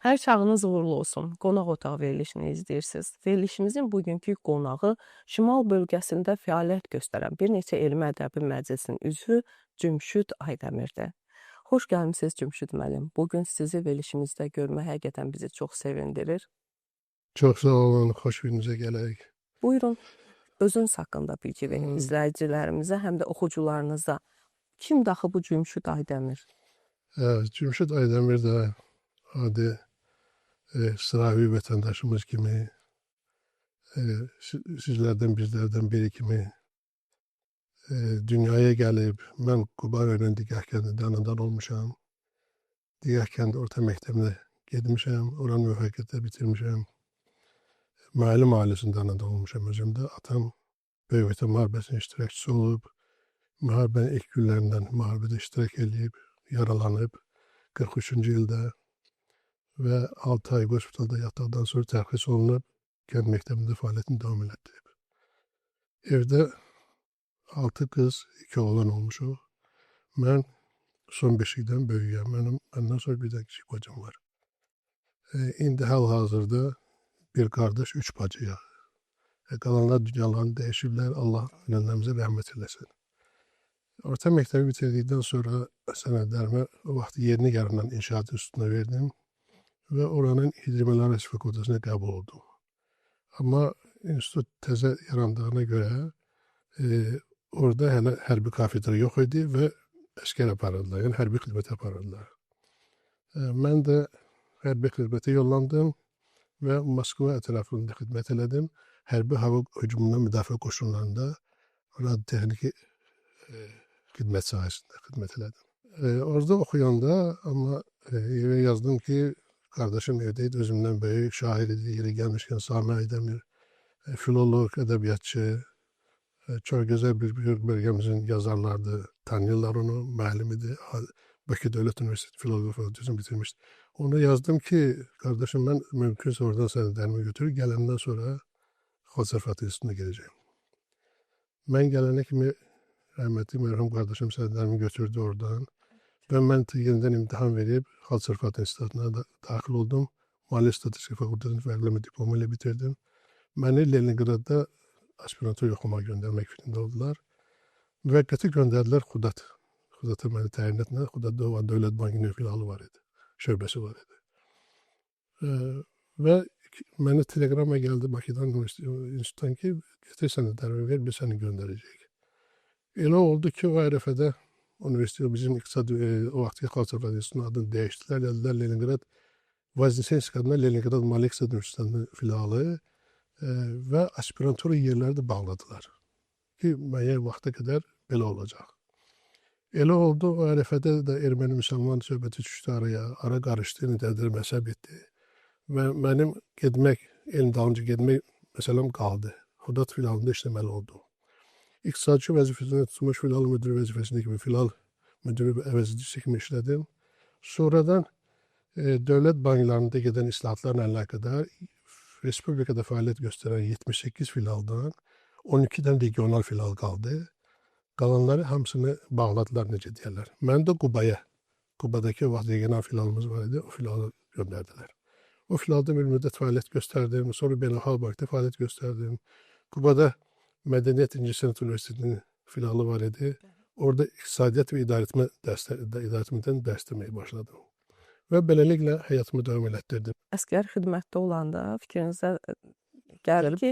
Hər çağınız uğurlu olsun. Qonaq otağı verilişini izləyirsiniz. Verilişimizin bugünkü qonağı Şimal bölgəsində fəaliyyət göstərən bir neçə elmi-ədəbi məclisin üzvü Cümşüd Aydəmirdir. Xoş gəlmisiniz Cümşüd müəllim. Bugün sizi verilişimizdə görmək həqiqətən bizi çox sevindirir. Çox sağ olun, xoş gününüzə gələk. Buyurun, özünüz haqqında bilgi verin izləyicilərimizə, həm də oxucularınıza. Kimdir axı bu Cümşüd Aydəmir? Cümşüd Aydəmir də adi sıravi vətəndaşımız kimi, sizlərdən bizlərdən biri kimi dünyaya gəlib. Mən Quba rayon Digah kəndində anadan olmuşam. Digah kəndi orta məktəbinə getmişəm, oranı müvəffəqiyyətlə bitirmişəm. Müəllim ailəsində anadan olmuşam özüm də. Atam Böyük Vətən müharibəsinin iştirakçısı olub. Müharibənin ilk günlərindən müharibədə iştirak edib, yaralanıb 43-cü ildə və 6 ay hospitalda yatdıqdan sonra tərxis olunub, kənd məktəbində fəaliyyətini davam etdirib. Evdə 6 qız, 2 oğlan olmuşuq. Mən son beşikdən böyüyəm. Məndən sonra bir də kiçik bacım var. İndi hal-hazırda bir qardaş, 3 bacıyıq. Qalanlar dünyalarını dəyişiblər. Allah ölənlərimizə rəhmət eləsin. Orta məktəbi bitirdikdən sonra sənədlərimi o vaxt yeni yaranan inşaat institutuna verdim və oranın hidrometeoroloji fakültəsinə qəbul oldum. Amma institut təzə yarandığına görə orada hələ hərbi kafedra yox idi və əskər aparırdılar, yəni hərbi xidmət aparırdılar. Mən də hərbi xidmətə yollandım və Moskva ətrafında xidmət elədim. Hərbi hava hücumundan müdafiə qoşunlarında radiotexniki xidmət sahəsində xidmət elədim. Orada oxuyanda amma evə yazdım ki, qardaşım evdəydi, özümdən böyük, şair idi, yeri gəlmişkən Sami Aydəmir, filolog, ədəbiyyatçı, çox gözəl bir bölgəmizin yazarlardı, tanıyırlar onu, müəllim idi, Bakı Dövlət Universiteti Filologiya Fakültəsini bitirmişdi. Ona yazdım ki, qardaşım mən mümkünsə oradan sənədlərimi götürür, gələndən sonra Xalq Sərfəti İnstitutuna gedəcəyim. Mən gələnə kimi rəhmətli mərhum qardaşım sənədlərimi götürdü oradan. Və mən yenidən imtahan verib Xalq Sərfəti İnstitutuna daxil oldum. Maliyyə Statistika Fakültəsinin fərqləmə diplomu ilə bitirdim. Məni Leningradda aspirantura oxumağa göndərmək fikrində oldular. Müvəqqəti göndərdilər Xudat. Xudata məni təyin etdilər. Xudatda Dövlət Bankının filialı var idi, şöbəsi var idi. Və mənə teleqrama gəldi Bakıdan institutdan ki, getir sənədlərimi ver, biz səni göndərəcəyik. Elə oldu ki, o ərəfədə Üniversite bizim iqtisad o vaxtki Xalq Sərfəti İnstitutunun adını dəyişdilər. Gəldiler Leningrad, Vaznesensk adına Leningrad Maliyyə İqtisad Üniversitetinin filialı və aspirantura yerləri də bağladılar. Ki, müəyyən vaxta qədər belə olacaq. Elə oldu, o ərəfədə də erməni-müsəlman söhbəti düşdü araya, ara qarışdı, nədir məsəb etdi. Və mənim elm dalınca getmək məsələm qaldı. Xudat filialında işləməli oldum. İqtisadçı vəzifəsində tutmuş filial müdürü vəzifəsində kimi filial müdürü əvəzedicisi kimi işlədim. Sonradan dövlət banklarında gedən islahatlarla əlaqədar Respublikada fəaliyyət göstərən 78 filialdan 12-dən regional filial qaldı. Qalanları hamısını bağladılar, necə deyərlər. Mən də Qubaya, Qubadakı vaxt regional filialımız var idi, o filialı göndərdilər. O filialda bir müddət fəaliyyət göstərdim, sonra Beynəlxalq Bankda fəaliyyət göstərdim. Qubada Mədəniyyət İncəsənət Universitetinin filialı var idi. Orada iqtisadiyyat və idarəetmədən dərs deməyə başladım. Və beləliklə həyatımı davam elətdirdim. Əskər xidmətdə olanda fikrinizə gəlir ki,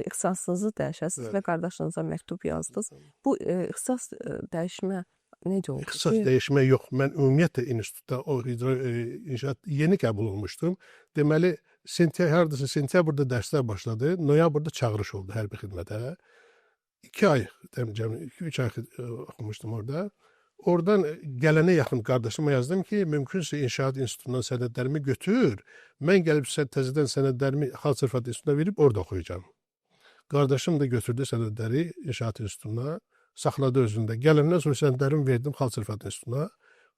ixtisasınızı dəyişəsiniz və qardaşınıza məktub yazdınız. Bu ixtisas dəyişmə necə oldu? İxtisas dəyişmə yox. Mən ümumiyyətlə institutda o inşaat yeni qəbul olmuşdum. Deməli, sentyabrda dərslər başladı. Noyabrda çağırış oldu hərbi xidmətə. 2 ay, 2-3 ay oxumuşdum orada. Oradan gələnə yaxın qardaşıma yazdım ki, mümkünsə İnşaat İnstitutundan sənədlərimi götür. Mən gəlib təzədən sənədlərimi Xalq Sərfəti İnstitutuna verib orada oxuyacağım. Qardaşım da götürdü sənədləri İnşaat İnstitutuna, saxladı özündə. Gələndən sonra sənədlərimi verdim Xalq Sərfəti İnstitutuna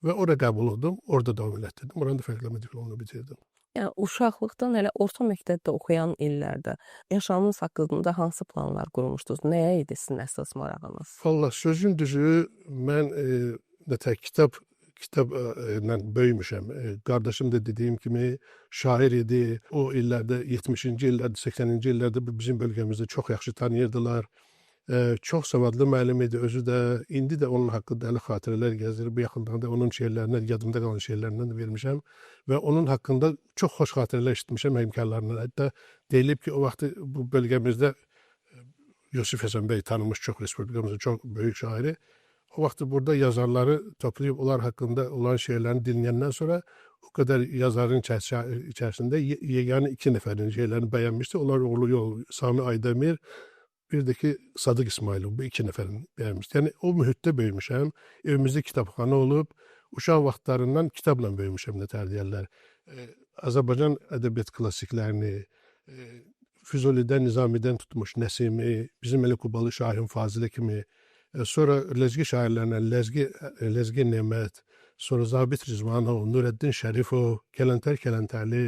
və orada qəbul oldum, orada davam elətdirdim. Oranı da fərqləmə diplomunu bitirdim. Yəni uşaqlıqdan elə orta məktəbdə oxuyan illərdə yaşamınız haqqında hansı planlar qurmuşdunuz? Nəyə idi sizin əsas marağınız? Vallahi sözün düzü mən kitab kitabla böyümüşəm. Qardaşım da dediyim kimi şair idi. O illərdə 70-ci illərdə, 80-ci illərdə bizim bölgəmizdə çox yaxşı tanıyırdılar. Çox savadlı müəllim idi özü də. İndi də onun haqqında hələ xatirələr gəzir. Bu yaxınlarda onun şeirlərindən, yadımda qalan şeirlərindən də vermişəm və onun haqqında çox xoş xatirələr eşitmişəm həmkarlarından. Hətta deyilib ki, o vaxt bu bölgəmizdə Yusif Həsən bəy tanınmış çox respublikamızın çox böyük şairi. O vaxt burada yazarları toplayıb onlar haqqında olan şeirlərini dinləyəndən sonra o qədər yazarın içərisində yeganə 2 nəfərin şeirlərini bəyənmişdi. Onlar Oğlu Yol, Sami Aydemir, bir də ki Sadıq İsmailov, bu 2 nəfərin bəyənmişdi. Yəni o mühitdə böyümüşəm. Evimizdə kitabxana olub, uşaq vaxtlarından kitabla böyümüşəm nətər deyərlər. Azərbaycan ədəbiyyat klassiklərini, Füzulidən, Nizamidən tutmuş Nəsimi, bizim elə Qubalı Şahin Fazili kimi, sonra ləzgi şairlərinə Ləzgi Nemət, sonra Zabit Rizvanov, Nurəddin Şərifov, Kələntər Kələntərli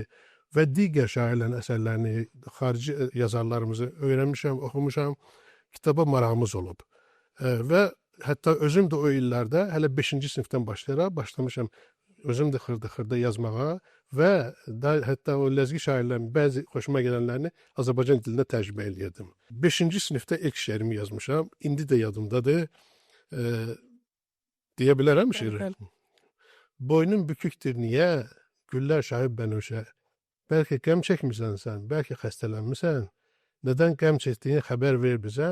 və digər şairlərin əsərlərini, xarici yazarlarımızı öyrənmişəm, oxumuşam, kitaba marağımız olub. Və hətta özüm də o illərdə, hələ 5-ci sinifdən başlayaraq başlamışam özüm də xırda yazmağa və hətta o ləzgi şairlərin bəzi xoşuma gələnlərini Azərbaycan dilində tərcümə eləyirdim. 5-ci sinifdə ilk şeirimi yazmışam, indi də yadımdadır. Deyə bilərəm şeiri. Boynun bükükdür niyə, güllər şahib bənövşə. Bəlkə qəm çəkmirsən sən, bəlkə xəstələnmirsən. Nədən qəm çəkdiyini xəbər ver bizə,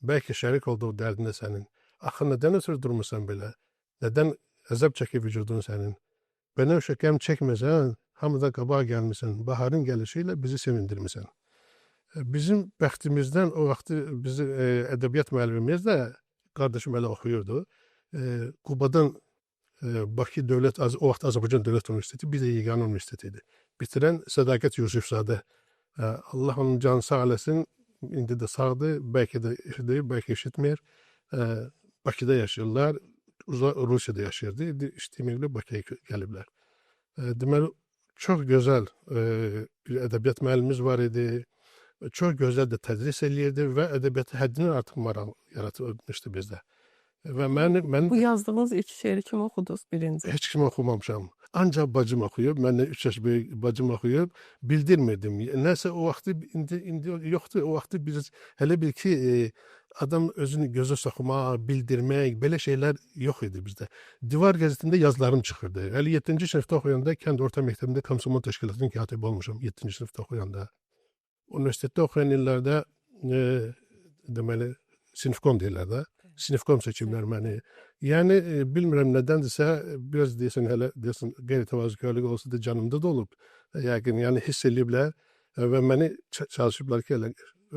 bəlkə şərik oldu o dərdində sənin. Axı nədən ötürü durmursan belə? Nədən əzab çəkir vücudun sənin? Bənövşə qəm çəkməsən, hamıdan qabağa gəlmirsən, baharın gəlişi ilə bizi sevindirmirsən. Bizim bəxtimizdən o vaxt bizi ədəbiyyat müəllimimiz də, qardaşım hələ oxuyurdu. Qubadan Bakı Dövlət, o vaxt Azərbaycan Dövlət Universiteti, bir də yeganə universitet idi. Bitirən Sədaqət Yusifzadə. Allah onun canı sağ eləsin, indi də sağdır, bəlkə də eşidir, bəlkə eşitmir. Bakıda yaşayırlar. Rusiyada yaşayırdı. İşləməklə Bakıya gəliblər. Deməli, çox gözəl bir ədəbiyyat müəllimimiz var idi. Çox gözəl də tədris eləyirdi və ədəbiyyatı həddindən artıq maraq yaratmışdı bizdə. Və mən Bu yazdığınız ilk şeiri kim oxudunuz birinci? heç kimi oxumamışam. Ancaq bacım oxuyub, məndən 3 yaş böyük bacım oxuyub, bildirmirdim. Nəsə o vaxtı, indi yoxdur. O vaxtı biz hələ bil ki, adam özünü gözə soxmaq, bildirmək, belə şeylər yox idi bizdə. Divar qəzetində yazılarım çıxırdı. Hələ 7-ci sinifdə oxuyanda kənd orta məktəbində Komsomol təşkilatının katibi olmuşam 7-ci sinifdə oxuyanda. Universitetdə oxuyan illərdə deməli sinifkom deyirlər də. Sinifkom seçimlər məni. Yəni bilmirəm nədəndirsə, biraz deyəsən hələ deyəsən qeyri-təvazökarlıq olsa da canımda da olub. Yəqin yəni hiss eləyiblər və məni çalışıblar ki, elə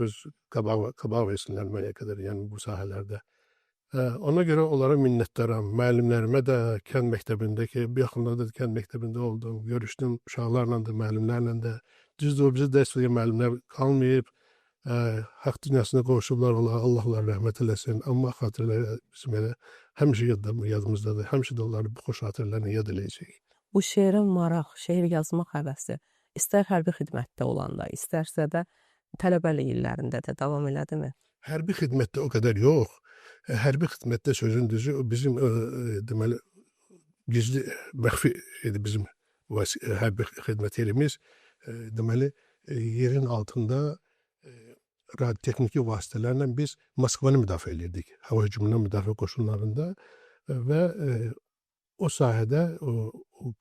öz qabaq versinlər mənə qədər, yəni bu sahələrdə. Ona görə onlara minnətdaram. Müəllimlərimə də kənd məktəbindəki, bir yaxınlarda da kənd məktəbində oldum, görüşdüm uşaqlarla da, müəllimlərlə də. Düzdür, o bizə dərs verən müəllimlər qalmayıb. Haqq dünyasına qovuşublar, Allah onlara rəhmət eləsin. Amma xatirələri bizim elə həmişə yadımızdadır. Həmişə də onları bu xoş xatirələrini yad eləyəcək. Bu şeirin maraq, şeir yazmaq həvəsi, istər hərbi xidmətdə olanda, istərsə də tələbəlik illərində də davam elədimi? Hərbi xidmətdə o qədər yox. Hərbi xidmətdə sözün düzü bizim deməli gizli, məxfi idi bizim hərbi xidmət yerimiz. Deməli yerin altında radiotexniki vasitələrlə biz Moskvanı müdafiə edirdik. Hava hücumundan müdafiə qoşunlarında və o sahədə o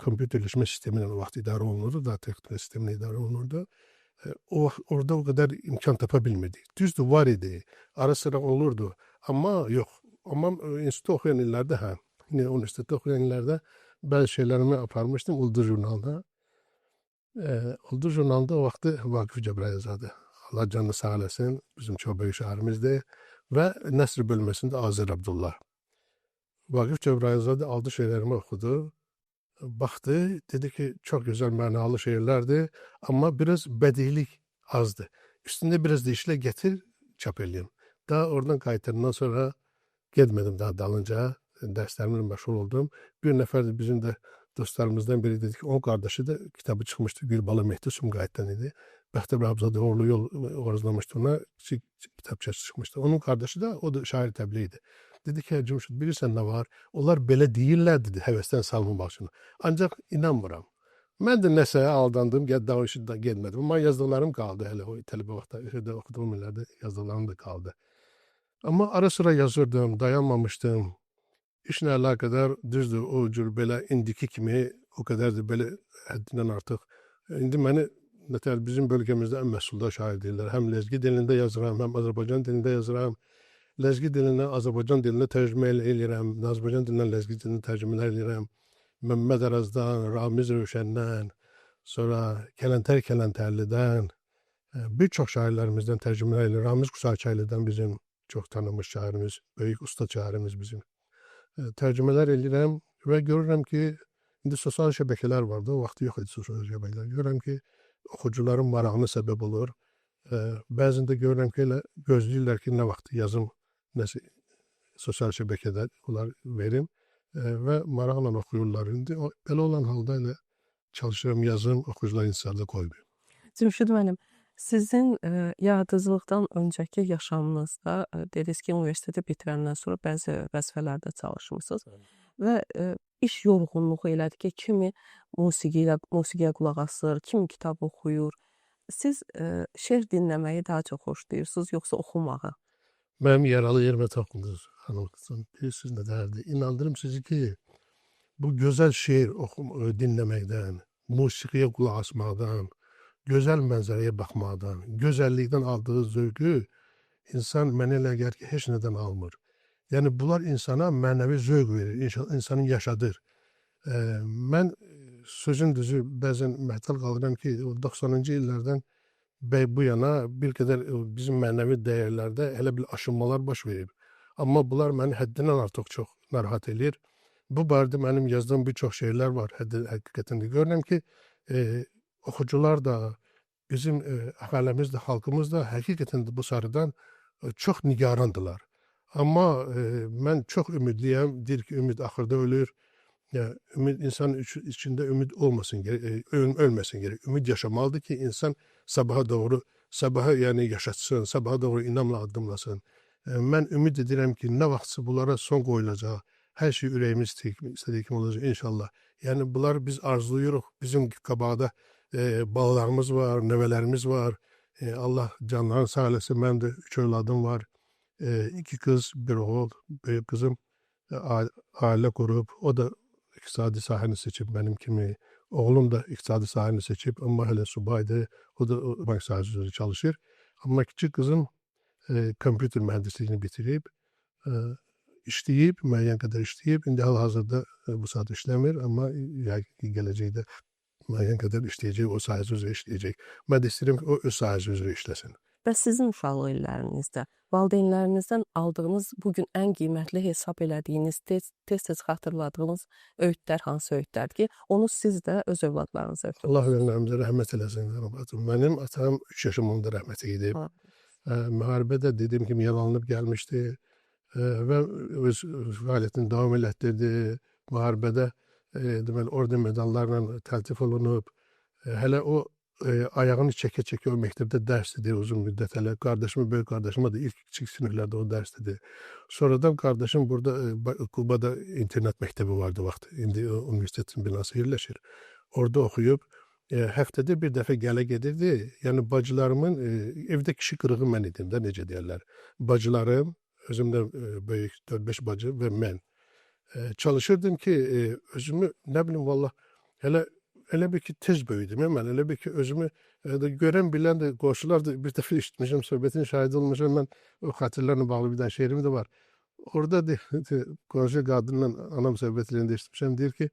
kompüterləşmə sistemi ilə o vaxt idarə olunurdu, radiotexnika sistemi ilə idarə olunurdu. Orada o qədər imkan tapa bilmirdik. Düzdür, var idi, ara sıra olurdu, amma yox. Amma institutda oxuyan illərdə, universitetdə oxuyan illərdə bəzi şeylərimi aparmışdım Ulduz jurnalda. Ulduz jurnalda o vaxtı Vaqif Cəbrayılzadə. Allah canını sağ eləsin, bizim çox böyük şairimizdir və nəsr bölməsində Azər Abdullah. Vaqif Cəbrayılzadə aldı şeirlərimi oxudu, baxdı, dedi ki, çox gözəl mənalı şeirlərdir, amma biraz bədilik azdır. Üstündə biraz da işlə gətir, çap eləyim. Daha oradan qayıtandan sonra getmədim daha dalınca, dərslərimlə məşğul oldum. Bir nəfər də bizim də dostlarımızdan biri dedi ki, onun qardaşı da kitabı çıxmışdı, Gülbala Mehdi Sumqayıtdan idi. Bəxtəvər Abzadə Uğurlu Yol oğuzlamışdı ona, kitabçası çıxmışdı. Onun qardaşı da, o da şair təbliğ idi. Dedi ki, Cümşüd, bilirsən nə var? Onlar belə deyirlər, dedi, həvəsdən salmamaq üçün. Ancaq inanmıram. Mən də nəsə aldandım, daha o işi də getmədim. Amma yazdıqlarım qaldı hələ, o tələbə vaxtda oxuduğum illərdə yazdıqlarım da qaldı. Amma ara sıra yazırdım, dayanmamışdım. İşlə əlaqədar düzdür, o cür belə indiki kimi o qədər də belə həddindən artıq. İndi məni nətər bizim bölgəmizdə ən məhsuldar şair deyirlər. Həm ləzgi dilində yazıram, həm Azərbaycan dilində yazıram. Ləzgi dilindən Azərbaycan dilinə tərcümə eləyirəm, Azərbaycan dilindən ləzgi dilinə tərcümələr eləyirəm. Məmməd Arazdan, Ramiz Rövşəndən, sonra Kələntər-Kələntərlidən, bir çox şairlərimizdən tərcümələr eləyirəm. Ramiz Qusarçaylıdan bizim çox tanınmış şairimiz, böyük usta şairimiz bizim. Tərcümələr eləyirəm və görürəm ki, indi sosial şəbəkələr vardı, o vaxt yox idi sosial şəbəkələr. Görürəm ki, oxucuların marağına səbəb olur. Bəzində görürəm ki, elə gözləyirlər ki, nə vaxt yazım, nəsə sosial şəbəkədə onlar verim və maraqla oxuyurlar. İndi belə olan halda elə çalışıram, yazım, oxucular intisarda qoymuyor. Cümşüd müəllim, sizin yaradıcılıqdan öncəki yaşamınızda dediniz ki, universiteti bitirəndən sonra bəzi vəzifələrdə çalışmısınız və iş yorğunluğu elədi ki, kimi musiqiyə qulaq asır, kimi kitab oxuyur. Siz şeir dinləməyi daha çox xoşlayırsınız, yoxsa oxumağı? Mənim yaralı yerimə toxundunuz, xanım qızım. Bilirsiniz nə dərdi? İnandırım sizi ki, bu gözəl şeir dinləməkdən, musiqiyə qulaq asmaqdan, gözəl mənzərəyə baxmaqdan, gözəllikdən aldığı zövqü insan mənə elə gəlir ki, heç nədən almır. Yəni, bunlar insana mənəvi zövq verir, insanı yaşadır. Mən sözün düzü bəzən məhtəl qalıram ki, 90-cı illərdən bu yana bir qədər bizim mənəvi dəyərlərdə elə bir aşınmalar baş verib. Amma bunlar məni həddindən artıq çox narahat edir. Bu barədə mənim yazdığım bir çox şeylər var. Həqiqətən də görürəm ki, oxucular da, bizim əhəlimiz də, xalqımız da həqiqətən də bu sarıdan çox nigarandılar. Amma mən çox ümidliyəm. Deyir ki, ümid axırda ölür. Ümid insanın içində ümid olmasın gerek, ölməsin gerek. Ümid yaşamalıdır ki, insan sabaha yəni yaşatsın, sabaha doğru inamla addımlasın. Mən ümid edirəm ki, nə vaxtsa bunlara son qoyulacaq, hər şey ürəyimiz istədiyi kimi olacaq inşallah. Yəni bunlar biz arzuluyuruq. Bizim qabaqda balalarımız var, nəvələrimiz var. Allah canlarını sağ eləsin. Mənim də 3 övladım var. 2 qız, 1 oğul. Böyük qızım ailə qurub, o da iqtisadi sahəni seçib mənim kimi. Oğlum da iqtisadi sahəni seçib, amma hələ subaydır. O da bank sahəsində çalışır. Amma kiçik qızım kompüter mühəndisliyini bitirib, işləyib, müəyyən qədər işləyib. İndi hal-hazırda bu saat işləmir, amma gələcəkdə müəyyən qədər işləyəcək, o sahəsi üzrə işləyəcək. Mən də istəyirəm ki, o öz sahəsi üzrə işləsin. Bəs sizin uşaqlıq illərinizdə valideynlərinizdən aldığınız, bugün ən qiymətli hesab elədiyiniz, tez-tez xatırladığınız öğütlər hansı öğütlərdir ki, onu siz də öz övladlarınıza ötürürsünüz? Allah ölənlərimizə rəhmət eləsin. Mənim atam 3 yaşımda rəhmət edib. Müharibədə dediyim kimi yaralanıb gəlmişdi və öz fəaliyyətini davam elətdirdi. Müharibədə deməli, orden medallarla təltif olunub. Hələ o ayağını çəkə-çəkə o məktəbdə dərs dedi uzun müddət. Hələ qardaşımı, böyük qardaşıma da ilk kiçik siniflərdə o dərs dedi. Sonradan qardaşım burada Qubada internat məktəbi vardı vaxt. İndi universitetin binası yerləşir. Orada oxuyub, həftədə bir dəfə gələ gedirdi. Yəni bacılarımın evdə kişi qırığı mən idim də, necə deyərlər. Bacılarım, özümdə böyük 4-5 bacı və mən. Çalışırdım ki, özümü, nə bilim, vallah, elə bir ki, tez böyüdüm. Mən elə bir ki, özümü görən, bilən də qoşular da bir dəfə işitmişəm, söhbətin şahidi olmuşam. Mən o xatirlərlə bağlı bir dənə şeirim də var. Orada qonşu qadınla anam söhbətlərində işitmişəm. Deyir ki,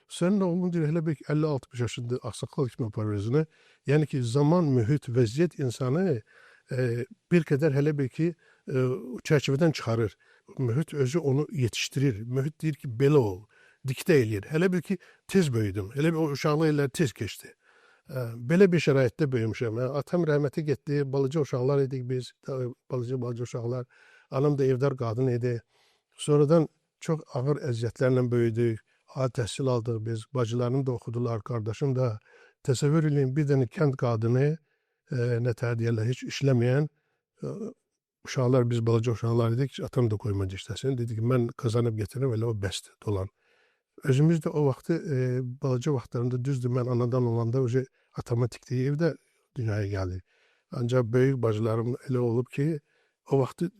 sənin oğlun deyir, elə bir ki, 50-60 yaşında ağsaqqal kimi aparır özünü. Yəni ki, zaman, mühit, vəziyyət insanı bir qədər elə bir ki, çərçivədən çıxarır. Mühit özü onu yetişdirir. Mühit deyir ki, belə ol, diktə eləyir. Elə bir ki, tez böyüdüm. Elə bir o uşaqlıq illər tez keçdi. Belə bir şəraitdə böyümüşəm. Atam rəhməti getdi, balıca uşaqlar idik biz, balıca uşaqlar. Anam da evdar qadın idi. Sonradan çox ağır əziyyətlərlə böyüdük. Ali təhsil aldıq biz. Bacılarım da oxudular, qardaşım da. Təsəvvür edin, bir dənə kənd qadını, nə deyərlər, heç işləməyən, uşaqlar, biz balaca uşaqlar idik, atam da qoymaca işləsin. Dedi ki, mən qazanıb gətirirəm, elə o bəsdir, dolan. Özümüz də o vaxtı, balaca vaxtlarında düzdür, mən anadan olanda atama tikdiyi evdə dünyaya gəldik. Ancaq böyük bacılarım elə olub ki, o vaxtı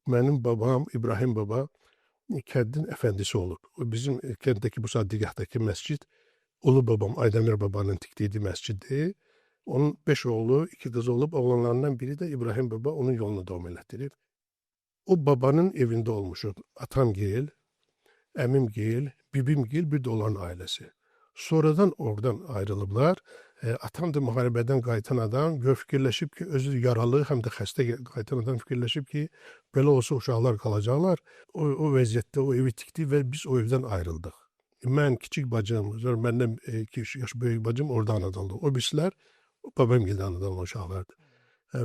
mənim babam, İbrahim baba, kəndin əfəndisi olub. O bizim kənddəki bu saat digəhdəki məscid, Ulu babam, Aydemir babanın tikdiyi məsciddir. Onun 5 oğlu, 2 qızı olub, oğlanlarından biri də İbrahim baba onun yolunu davam elətdirib. O babanın evində olmuşuq. Atamgil, əmimgil, bibimgil, bir də onların ailəsi. Sonradan oradan ayrılıblar. Atam da müharibədən qayıtan adam fikirləşib ki, özü yaralı, həm də xəstə qayıtan adam fikirləşib ki, belə olsa uşaqlar qalacaqlar. O vəziyyətdə o evi tikdi və biz o evdən ayrıldıq. Mən kiçik bacım, məndən 2 yaş böyük bacım orada anadan oldu. O birisilər babam gildə anadan olan uşaqlardı.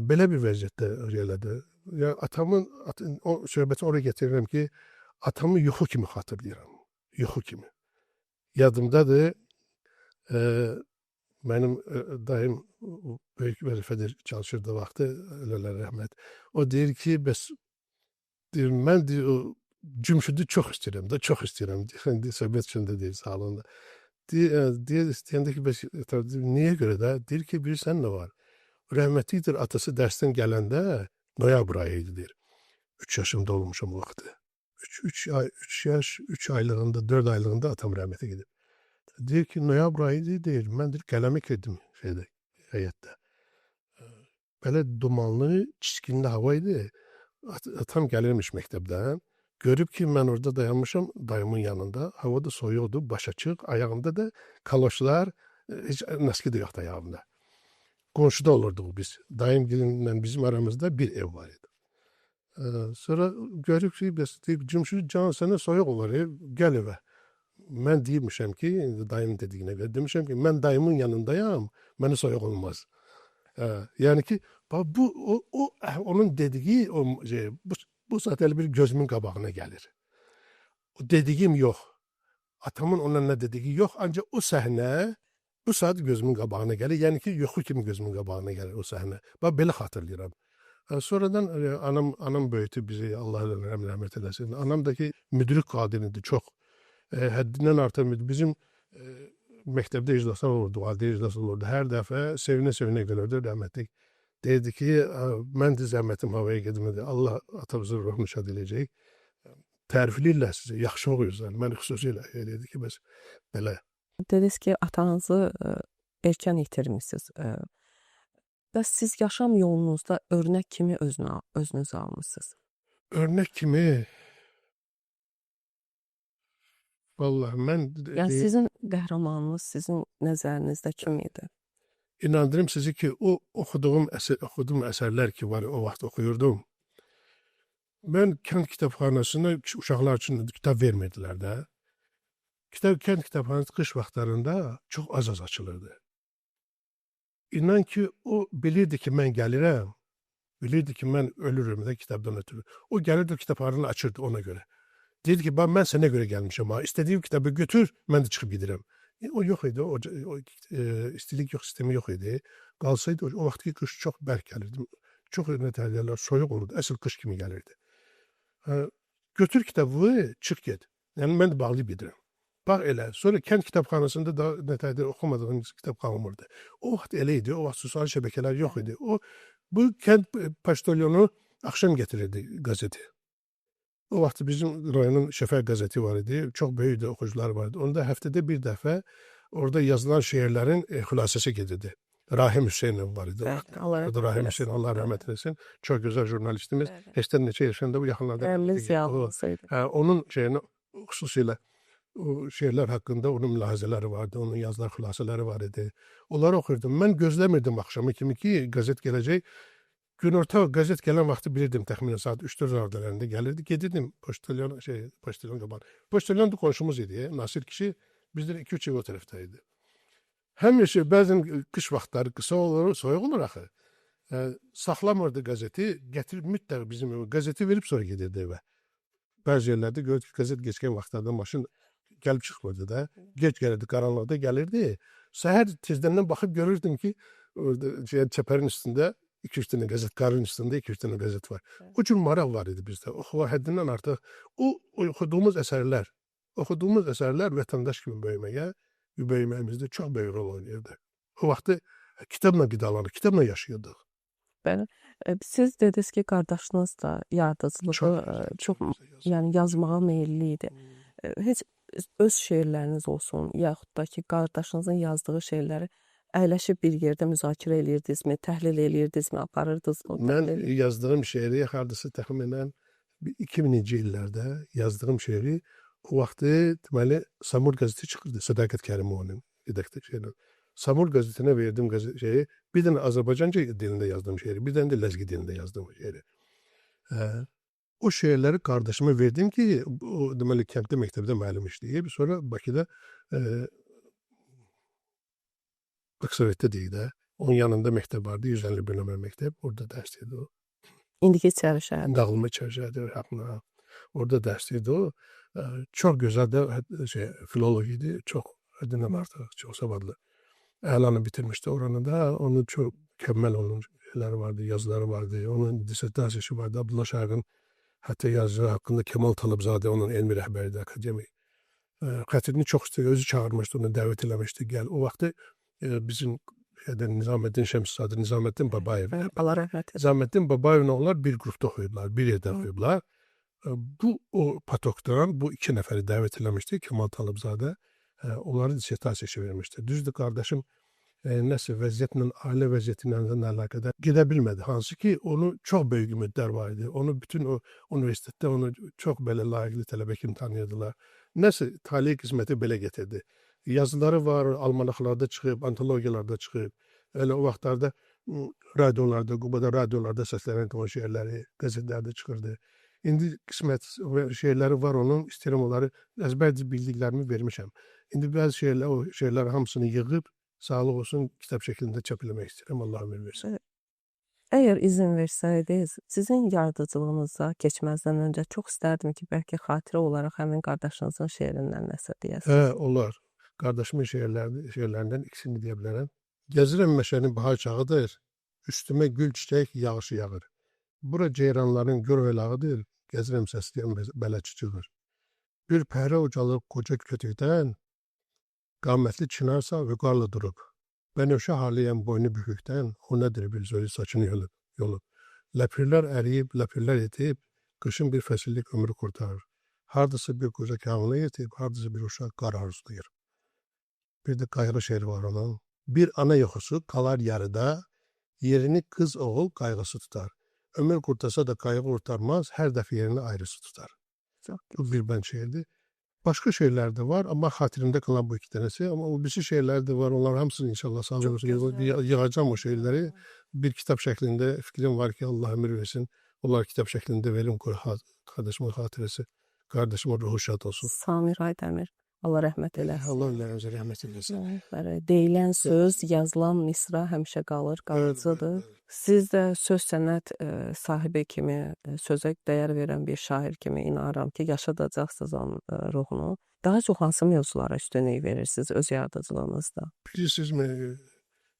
Belə bir vəziyyətdə elədi. Yəni atamın o söhbəti oraya gətirirəm ki, atamı yuxu kimi xatırlayıram. Yuxu kimi. Yadımdadır. Mənim dayım böyük vəzifədə çalışırdı vaxtı, ölürlər rəhmət. O deyir ki, bəs deyir, mən deyir, Cümşüdü çox istəyirəm də, çox istəyirəm. Söhbət içində deyir, sağlığında. Deyir, istəyəndə ki, bəs niyə görə də? Deyir ki, bilirsən nə var? Rəhmətlikdir, atası dərsdən gələndə noyabr ayı idi, deyir. 3 yaşımda olmuşam o vaxtı. 3 yaş, 3 aylığında, 4 aylığında atam rəhmətə gedib. Deyir ki, noyabr ayı idi, deyir. Mən deyir, qələmə girdim həyətdə. Belə dumanlı, çiskinli hava idi. Atam gəlirmiş məktəbdən. Görüb ki, mən orada dayanmışam, dayımın yanında. Hava da soyuqdu, baş açıq. Ayağımda da kaloşlar, heç nəski də yoxdu ayağımda. Qonşuda olurduq biz. Dayımgilinlə bizim aramızda bir ev var idi. Sonra görüb ki, Cümşüd can sənə soyuq olur, gəl evə. Mən deyirmişəm ki, dayımın dediyinə görə, demişəm ki, mən dayımın yanındayam, mənə soyuq olmaz. Yəni ki, onun dediyi, bu saat elə bir gözümün qabağına gəlir. O dediyim yox. Atamın ona nə dediyi yox, ancaq o səhnə bu saat gözümün qabağına gəlir. Yəni ki, yuxu kimi gözümün qabağına gəlir o səhnə. Bax, belə xatırlayıram. Sonradan anam böyütü bizi, Allah rəhmət eləsin. Anam da ki, müdrik qadinidir, çox. Həddindən artıq bizim məktəbdə iclaslar olurdu, adi iclaslar olurdu. Hər dəfə sevinə-sevinə gəlirdi, rəhmətlik. Deyirdi ki, mən də zəhmətim havaya gedmədi. Allah atamızın ruhunu şad eləyəcək. Tərifləyirlər sizi, yaxşı oxuyursan. Mən xüsusilə deyirdi ki, bəs belə. Dediniz ki, atanızı erkən itirmişsiniz. Bəs siz yaşam yolunuzda örnək kimi özünüzə almışsınız? Örnək kimi? Vallahi mən... Yəni sizin qəhrəmanınız sizin nəzərinizdə kim idi? İnandırım sizi ki, o oxuduğum əsərlər ki var, o vaxt oxuyurdum. Mən kənd kitabxanasına uşaqlar üçün kitab vermirdilər də. Kənd kitabxanası qış vaxtlarında çox az açılırdı. İnan ki, o bilirdi ki, mən gəlirəm, bilirdi ki, mən ölürüm də kitabdan ötürü. O gəlirdi, kitabxananı açırdı ona görə. Deyirdi ki, mən sənə görə gəlmişəm, istədiyim kitabı götür, mən də çıxıb gedirəm. O yox idi, o istilik yox, sistemi yox idi. Qalsaydı, o vaxtki qış çox bərk gəlirdi. Çox nətərlərlər soyuq olurdu, əsl qış kimi gəlirdi. Götür kitabı, çıx get. Yəni, mən də bağlayıb gedirəm. Bax elə, sonra kənd kitabxanasında da nətərlər oxumadığım kitab qalmırdı. O vaxt elə idi, o vaxt sosial şəbəkələr yox idi. Bu kənd poçtalyonu axşam gətirirdi qazeti. O vaxt bizim rayonun Şəfəq qəzeti var idi, çox böyük oxucular var idi. Onda həftədə bir dəfə orada yazılan şeirlərin xülasəsi gedirdi. Rahim Hüseynov var idi. Rahim Hüseynov, Allah rəhmət eləsin. Çox gözəl jurnalistimiz. Heçdən neçə yaşında bu yaxınlarda. Onun şeyini xüsusilə o şeirlər haqqında onun mülahizələri vardı, onun yazılar xülasələri var idi. Onları oxuyurdum. Mən gözləmirdim axşamı kimi ki, qəzet gələcək. Günorta qəzet gələn vaxtı bilirdim, təxminən saat 3-4 radələrində gəlirdi. Gedirdim poçtalyon qabağı. Poçtalyon da qonşumuz idi, Nasir kişi. Bizdən 2-3 ev o tərəfdə idi. Həmişə bəzən qış vaxtları qısa olur, soyuq olur axı. Saxlamırdı qəzeti, gətirib mütləq bizim evə qəzeti verib sonra gedirdi evə. Bəzi yerlərdə gördük qəzet geçkən vaxtlarda maşın gəlib çıxmırdı da. Gec gəlirdi, qaranlıqda gəlirdi. Səhər tezdəndən baxıb görürdüm ki, orada çəpərin üstündə 2-3 dənə qəzet, qarın üstündə 2-3 dənə qəzet var. Evet. O cür maraq var idi bizdə. Oxuğa həddindən artıq o oxuduğumuz əsərlər vətəndaş kimi böyüməyimizdə çox böyük rol oynayırdı. O vaxtı kitabla qidalanır, kitabla yaşayırdıq. Bəli. Siz dediniz ki, qardaşınız da yaradıcılığı çox yəni yazmağa meyilli idi. Heç öz şeirləriniz olsun, yaxud da ki, qardaşınızın yazdığı şeirləri əyləşib bir yerdə müzakirə edirdinizmi, təhlil edirdinizmi, aparırdınız o Mən təhlili? yazdığım şeiri hardasa təxminən 2000-ci illərdə yazdığım şeiri o vaxtı deməli Samur qəzeti çıxırdı, Sədaqət Kərimovun redaktörü. Samur qəzetinə verdim şeyi, bir dənə Azərbaycanca dilində yazdığım şeiri, bir dənə də ləzgi dilində yazdığım şeiri. O şeirləri qardaşıma verdim ki, o deməli kənddə məktəbdə müəllim işləyib, sonra Bakıda Aksovetdə deyil də, onun yanında məktəb vardı, 151 nömrə məktəb, orada dərs idi o. İndiki İçəri şəhər. Dağılma İçəri şəhərdə, orada dərs idi o. Çox gözəl də filolog idi, çox həddindən artıq, çox savadlı. Əlanı bitirmişdi oranı da, onun çox mükəmməl onun şeyləri vardı, yazıları vardı, onun dissertasiyası vardı, Abdullah Şaiqin hətta yazıları haqqında Kemal Talıbzadə onun elmi rəhbəridir, akademik. Xətrini çox istəyir, özü çağırmışdı, onu dəvət eləmişdi, gəl. O vaxtı bizim Nizaməddin Şəmszadə, Nizaməddin Babayev. Allah rəhmət etsin. Nizaməddin Babayevlə onlar bir qrupda oxuyublar, bir yerdə oxuyublar. Bu o patokdan bu iki nəfəri dəvət eləmişdi, Kemal Talıbzadə. Onları dissertasiya vermişdi. Düzdür, qardaşım nəsə vəziyyətlə, ailə vəziyyəti ilə əlaqədar gedə bilmədi. Hansı ki, onu çox böyük ümidlər var idi. Onu bütün o universitetdə onu çox belə layiqli tələbə kimi tanıyırdılar. Nəsə taleyi qisməti belə getirdi. Yazıları var, almanaqlarda çıxıb, antologiyalarda çıxıb. Elə o vaxtlarda radiolarda, Qubada radiolarda səslənən o şeirləri, qəzetlərdə çıxırdı. İndi qismət şeyləri var onun, istəyirəm onları əzbərcə bildiklərimi vermişəm. İndi bəzi o şeylər hamısını yığıb, sağlıq olsun, kitab şəklində çap eləmək istəyirəm, Allah ömür versin. Əgər izin versəydiniz, sizin yaradıcılığınıza keçməzdən öncə çox istərdim ki, bəlkə xatirə olaraq həmin qardaşınızın şeirindən nəsə deyəsiniz. Olar. Qardaşımın şeirlərindən ikisini deyə bilərəm. Gəzirəm meşənin bahar çağıdır, üstümə gül çiçək yağışı yağır. Bura ceyranların gör oylağıdır, gəzirəm səsləyən bələçi çıxır. Bir pəhrə ucalıb qoca kötükdən, qamətli çinarsa vüqarla durub. Bənövşə harlayan boynu bükükdən, o nədir bir zöli saçını yolub. Ləpirlər əriyib, ləpirlər etib, qışın bir fəsillik ömrü qurtarır. Hardasa bir qoca kamını yetib, hardasa bir uşaq qar arzulayır. Bir də qayğılı şeiri var onun. Bir ana yoxusu qalar yarıda, yerini qız oğul qayğısı tutar. Ömür qurtarsa da qayğı qurtarmaz, hər dəfə yerini ayrısı tutar. Bu bir bənd şeirdir. Başqa şeylər də var, amma xatirimdə qalan bu iki dənəsi. Amma o birisi şeylər də var, onlar hamısını inşallah sağ olsun. Yığacam o şeyləri. Bir kitab şəklində fikrim var ki, Allah ömür versin. Onlar kitab şəklində verim, qardaşımın xatirəsi. Qardaşımın ruhu şad olsun. Samir Aydəmir, Allah rəhmət eləsin. Allah önlərinize rəhmət eləsin. Deyilən söz, yazılan misra həmişə qalır, qalıcıdır. Siz də söz sənət sahibi kimi, sözə dəyər verən bir şair kimi inanıram ki, yaşadacaqsınız onun ruhunu. Daha çox hansı mövzulara üstünlük verirsiniz öz yaradıcılığınızda? Bilirsizmi,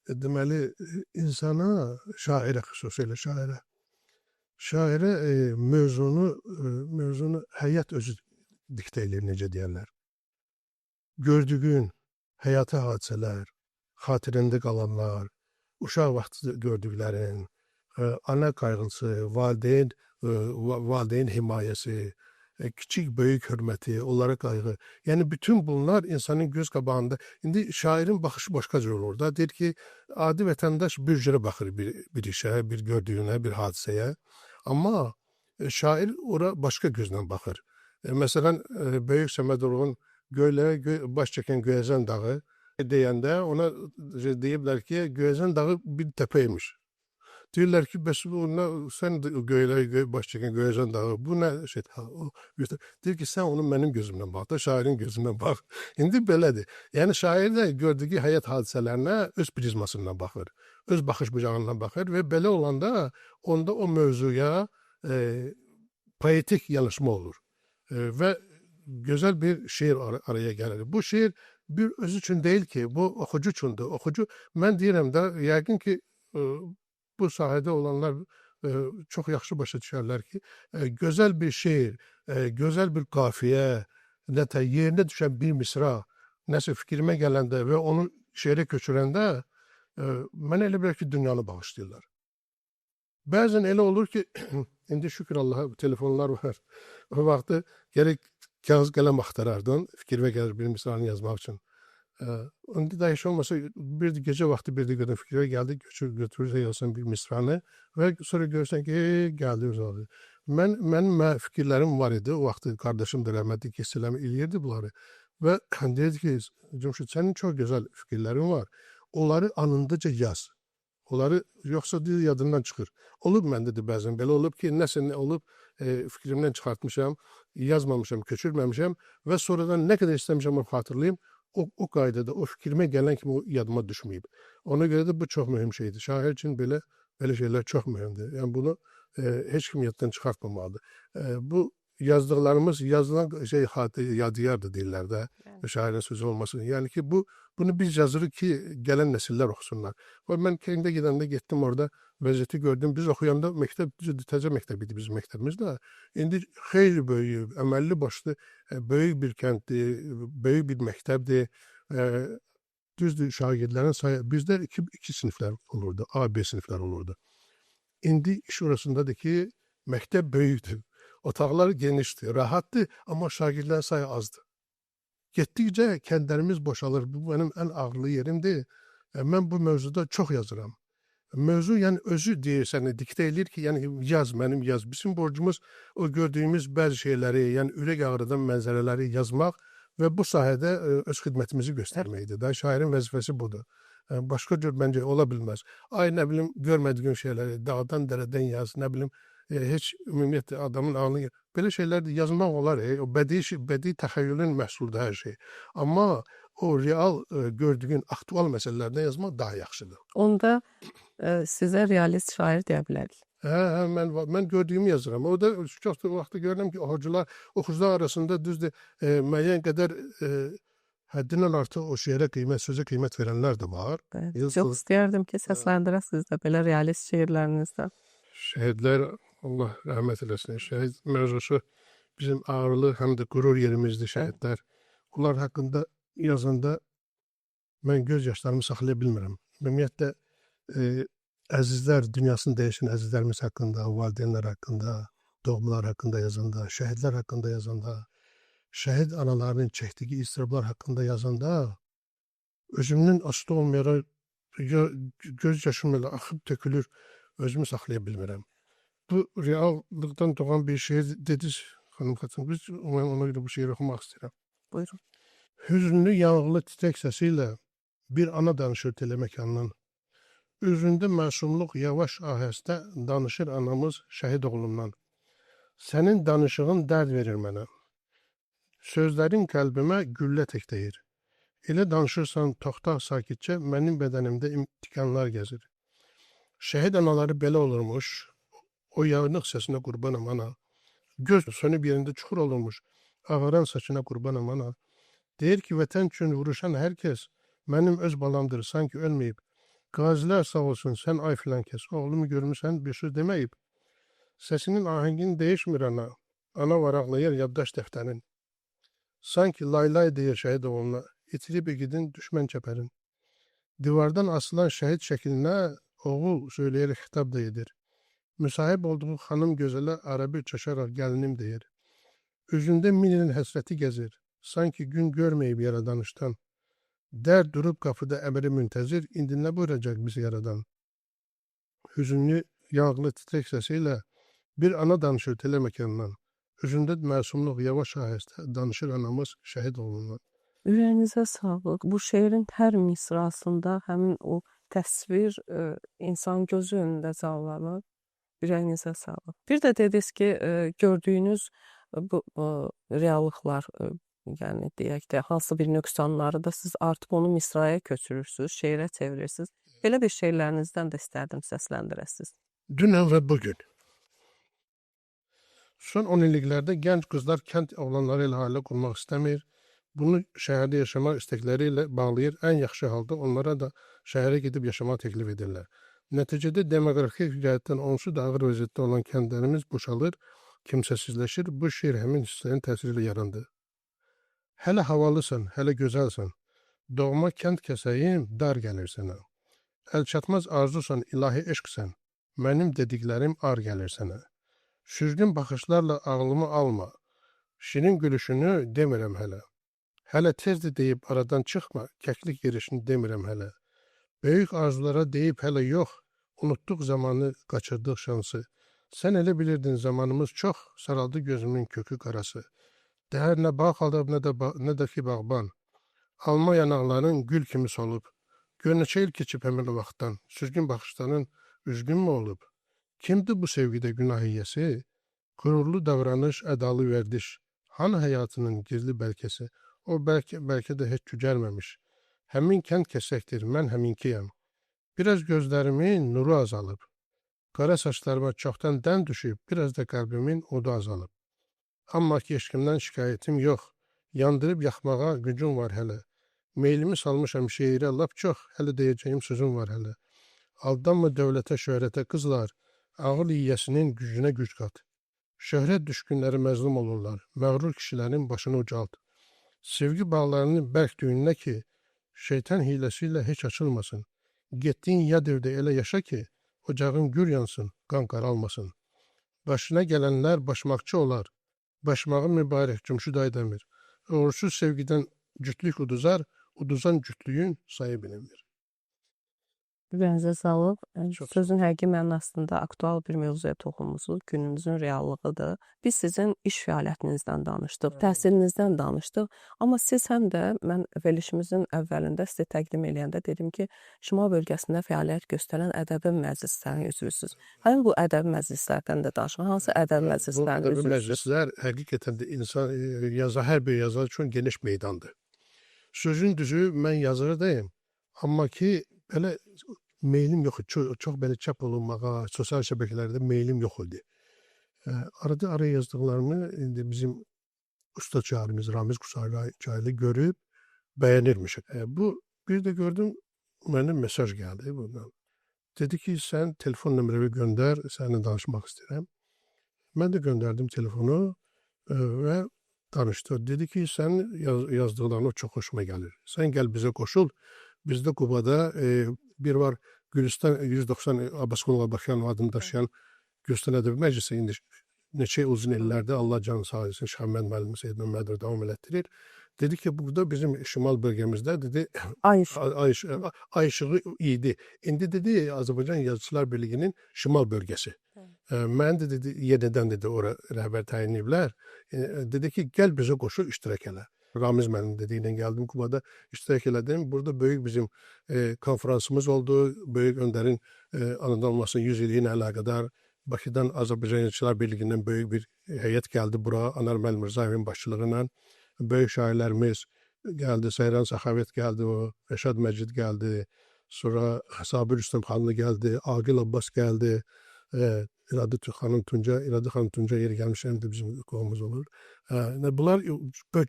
deməli, insana, şairə xüsusilə şairə. Şairə mövzunu həyat özü diktə eləyir, necə deyərlər. Gördüyün həyati hadisələr, xatirində qalanlar, uşaq vaxtı gördüklərin, ana qayğısı, valideyn himayəsi, kiçik böyük hörməti, onlara qayğı. Yəni bütün bunlar insanın göz qabağında. İndi şairin baxışı başqa cür olur da. Deyir ki, adi vətəndaş bir cürə baxır bir işə, bir gördüyünə, bir hadisəyə. Amma şair ora başqa gözlə baxır. Məsələn, Böyük Səmədoğlu'nun baş çəkən Göyəzən dağı deyəndə ona deyiblər ki, Göyəzən dağı bir təpəymiş. Deyirlər ki, bəs sən baş çəkən Göyəzən dağı, bu nə şey? Deyir ki, sən onu mənim gözümdən bax da, şairin gözündən bax. İndi belədir. Yəni şair də gördüyü həyat hadisələrinə öz prizmasından baxır, öz baxış bucağından baxır və belə olanda onda o mövzuya poetik yanaşma olur və gözəl bir şeir araya gəlir. Bu şeir bir özü üçün deyil ki, bu oxucu üçündür. Oxucu, mən deyirəm də, yəqin ki, bu sahədə olanlar çox yaxşı başa düşərlər ki, gözəl bir şeir, gözəl bir qafiyə, nətə yerinə düşən bir misra, nəsə fikrimə gələndə və onu şeirə köçürəndə mənə elə bilər ki, dünyanı bağışlayırlar. Bəzən elə olur ki, indi şükür Allaha telefonlar var. O vaxtı gərək kağız qələm axtarardın, fikrimə gəlir bir misranı yazmaq üçün. İndi də heç olmasa bir gecə vaxtı bir dəqiqədən fikirə gəldi, götürürsə yazsan bir misranı və sonra görürsən ki, gəldi özü. Mənim fikirlərim var idi, o vaxtı qardaşım da rəhmətli keçsələmi eləyirdi bunları və deyirdi ki, Cümşüd, sənin çox gözəl fikirlərin var, onları anındaca yaz. Onları yoxsa yadından çıxır. Olub məndə də bəzən belə olub ki, nəsə olub, fikrimdən çıxartmışam, yazmamışam, köçürməmişəm və sonradan nə qədər istəmişəm onu xatırlayım, o qaydada, o fikrimə gələn kimi o yadıma düşməyib. Ona görə də bu çox mühüm şeydir. Şair üçün belə şeylər çox mühümdür. Yəni bunu heç kim yaddan çıxartmamalıdır. Bu yazdıqlarımız yazılan şey yadigardır deyirlər də, şairin sözü olmasın. Yəni ki, bunu biz yazırıq ki, gələn nəsillər oxusunlar. Mən Keyndə gedəndə getdim orada, vəziyyəti gördüm. Biz oxuyanda məktəb, təzə məktəb idi bizim məktəbimiz də. İndi xeyli böyük, əməlli başlı, böyük bir kənddir, böyük bir məktəbdir. Düzdür, şagirdlərin sayı, bizdə iki siniflər olurdu, A, B siniflər olurdu. İndi iş orasındadır ki, məktəb böyükdür. Otaqlar genişdir, rahatdır, amma şagirdlərin sayı azdır. Getdikcə kəndlərimiz boşalır. Bu mənim ən ağırlı yerimdir. Mən bu mövzuda çox yazıram. Mövzu yəni özü deyir səni, diktə edir ki, yəni yaz, mənim yaz. Bizim borcumuz o gördüyümüz bəzi şeyləri, yəni ürək ağrıdan mənzərələri yazmaq və bu sahədə öz xidmətimizi göstərməkdir. Da şairin vəzifəsi budur. Başqa cür məncə ola bilməz. Ay, nə bilim, görmədiyin şeyləri, dağdan, dərədən yaz, nə bilim, heç ümumiyyətlə adamın ağlını... Belə şeylər də yazmaq olar, o bədii təxəyyülün məhsuldur hər şey. Amma o real gördüyün aktual məsələlərdən yazmaq daha yaxşıdır. Onda sizə realist şair deyə bilərik. Mən gördüyümü yazıram. O da çox vaxtı görürəm ki, oxucular arasında düzdür, müəyyən qədər həddindən artıq o şeirə sözə qiymət verənlər də var. Çox istəyərdim ki, səsləndirəsiniz də belə realist şeirlərinizdə. Şəhidlər, Allah rəhmət eləsin. Şəhid mövzusu bizim ağırlı, həm də qürur yerimizdir şəhidlər. Onlar haqqında yazanda mən göz yaşlarımı saxlaya bilmirəm. Ümumiyyətlə, əzizlər, dünyasını dəyişən əzizlərimiz haqqında, valideynlər haqqında, doğmalar haqqında yazanda, şəhidlər haqqında yazanda, şəhid analarının çəkdiyi istirablar haqqında yazanda, özümün asılı olmayaraq göz yaşım elə axıb tökülür, özümü saxlaya bilmirəm. Bu reallıqdan doğan bir şeir dediniz, xanım Xatun. Mən ona görə bu şeiri oxumaq istəyirəm. Buyurun. Hüznlü, yanğılı titrək səsi ilə bir ana danışır teleməkandan. Üzündə məsumluq yavaş ahəstə danışır anamız şəhid oğlundan. Sənin danışığın dərd verir mənə. Sözlərin qəlbimə güllə təkdəyir. Elə danışırsan toxtaq sakitcə mənim bədənimdə tikanlar gəzir. Şəhid anaları belə olurmuş, o yağınıq səsinə qurbanam ana. Göz sönüb yerində çuxur olurmuş, ağaran saçına qurbanam ana. Deyir ki, vətən üçün vuruşan hər kəs mənim öz balamdır, sanki ölməyib. Qazilər sağ olsun, sən ay filan kəs, oğlumu görmüsən, bir söz deməyib. Səsinin ahəngini dəyişmir ana, ana varaqlayır yaddaş dəftərin. Sanki laylay deyir şəhid oğluna, itirib igidin düşmən çəpərin. Divardan asılan şəhid şəklinə oğul söyləyərək xitab da edir. Müsahib olduğu xanım gözələ arabir çaşaraq gəlinim deyir. Üzündə min ilin həsrəti gəzir, sanki gün görməyib yaradanışdan. Dərd durub qapıda əmri müntəzir, indi nə buyuracaq bizi yaradan? Hüzünlü, yanğılı titrək səsi ilə bir ana danışır teleməkandan. Üzündə məsumluq yavaş ahəstə danışır anamız şəhid oğlundan. Ürəyinizə sağlıq. Bu şeirin hər misrasında həmin o təsvir insan gözü önündə canlanır. Ürəyinizə sağlıq. Bir də dediniz ki, gördüyünüz bu reallıqlar, yəni deyək də, hansı bir nöqsanları da siz artıq onu misraya köçürürsünüz, şeirə çevirirsiniz. Belə bir şeirlərinizdən də istərdim səsləndirəsiniz. Dünən və bugün. Son 10 illiklərdə gənc qızlar kənd oğlanları ilə ailə qurmaq istəmir. Bunu şəhərdə yaşamaq istəkləri ilə bağlayır. Ən yaxşı halda onlara da şəhərə gedib yaşamaq təklif edirlər. Nəticədə demoqrafik cəhətdən onsuz da ağır vəziyyətdə olan kəndlərimiz boşalır, kimsəsizləşir. Bu şeir həmin hisslərin təsiriyle yarandı. Hələ havalısan, hələ gözəlsən. Doğma kənd kəsəyim, dar gəlir sənə. Əlçatmaz arzusan, ilahi eşqsən. Mənim dediklərim ar gəlir sənə. Süzgün baxışlarla ağlımı alma. Şirin gülüşünü demirəm hələ. Hələ tezdir deyib aradan çıxma, kəklik yerişini demirəm hələ. Böyük arzulara deyib hələ yox, unutduq zamanı, qaçırdıq şansı. Sən elə bilirdin zamanımız çox, saraldı gözümün kökü qarası. Dəhər nə bağ xaldab, nə də ki bağban. Alma yanaqların gül kimi solub. Gör neçə il keçib həmin o vaxtdan, süzgün baxışların üzgün mü olub? Kimdir bu sevgidə günah yiyəsi? Qürurlu davranış, ədalı vərdiş. Hanı həyatının gizli bəlkəsi? O bəlkə də heç cücərməmiş. Həmin kənd kəsəkdir, mən həminkiyəm. Biraz gözlərimin nuru azalıb. Qara saçlarıma çoxdan dən düşüb, biraz da qəlbimin odu azalıb. Amma ki eşqimdən şikayətim yox. Yandırıb yaxmağa gücüm var hələ. Meylimi salmışam şeirə lap çox, hələ deyəcəyim sözüm var hələ. Aldanma dövlətə, şöhrətə qızlar, ağıl yiyəsinin gücünə güc qat. Şöhrət düşkünləri məzlum olurlar, məğrur kişilərin başını ucalt. Sevgi bağlarını bərk düyünlə ki, şeytan hiləsiyle heç açılmasın. Getdiyin yad evdə elə yaşa ki, ocağın gür yansın, qan qaralmasın. Başına gələnlər başmaqçı olar. Başmağı mübarək Cümşüd Aydemir. Uğursuz sevgiden cütlük uduzar, uduzan cütlüyün sayı bilinmir. Ürəyinizə sağlıq. Çox sağ Sözün həqiqi mənasında aktual bir mövzuya toxunmusunuz. Günümüzün reallığıdır. Biz sizin iş fəaliyyətinizdən danışdıq, təhsilinizdən danışdıq. Amma siz həm də mən verilişimizin əvvəlində sizə təqdim eləyəndə dedim ki, Şimal bölgəsində fəaliyyət göstərən ədəbi məclislərin üzvüsüz. Həmin bu ədəbi məclislərdən də danışın. Hansı ədəbi Bu məclislərin ədəbi üzvüsüz? məclislər həqiqətən də insan hər bir yazar üçün geniş meydandır. Sözün düzü mən yazardayım. Amma ki belə meylim yox idi. Çox belə çap olunmağa, sosial şəbəkələrdə meylim yox idi. Arada yazdıqlarımı indi bizim usta çağrımız Ramiz Qusaylı görüb bəyənirmiş. Bu bir də gördüm mənə mesaj gəldi bundan. Dedi ki, sən telefon nömrəmi göndər, səninlə danışmaq istəyirəm. Mən də göndərdim telefonu və danışdı. Dedi ki, sən yazdıqlarına çox xoşuma gəlir. Sən gəl bizə qoşul. Bizdə Qubada bir var Gülüstan 190 Abbasqulova Baxıyanov adını daşıyan Gülüstan Ədəbi Məclisi indi neçə uzun illərdə Allah canı sağ olsun Şahməd müəllimi Seyyid Məmmədov davam elətdirir. Dedi ki, burada bizim şimal bölgəmizdə dedi ay işığı idi. İndi dedi Azərbaycan Yazıçılar Birliyinin şimal bölgəsi. Mən də dedi yenidən dedi ora rəhbər təyin ediblər. Dedi ki, gəl bizə qoşul iştirak elə. Ramiz mənim dediğiyle geldim Kuba'da iştirak elədim. Burada büyük bizim konferansımız oldu. Büyük Önder'in anılmasının 100 illiğine alakadar. Bakıdan Azərbaycan Yazıçılar Birliği'nden büyük bir heyet geldi bura. Anar Məl Mirzayev'in başçılığıyla. Büyük şairlerimiz geldi. Seyran Saxavet geldi o. Reşad Məcid geldi. Sonra Sabir Üstəmxanlı geldi. Aqil Abbas geldi. İradı Xanım Tunca yeri gelmiş hem de bizim kovumuz olur. Bunlar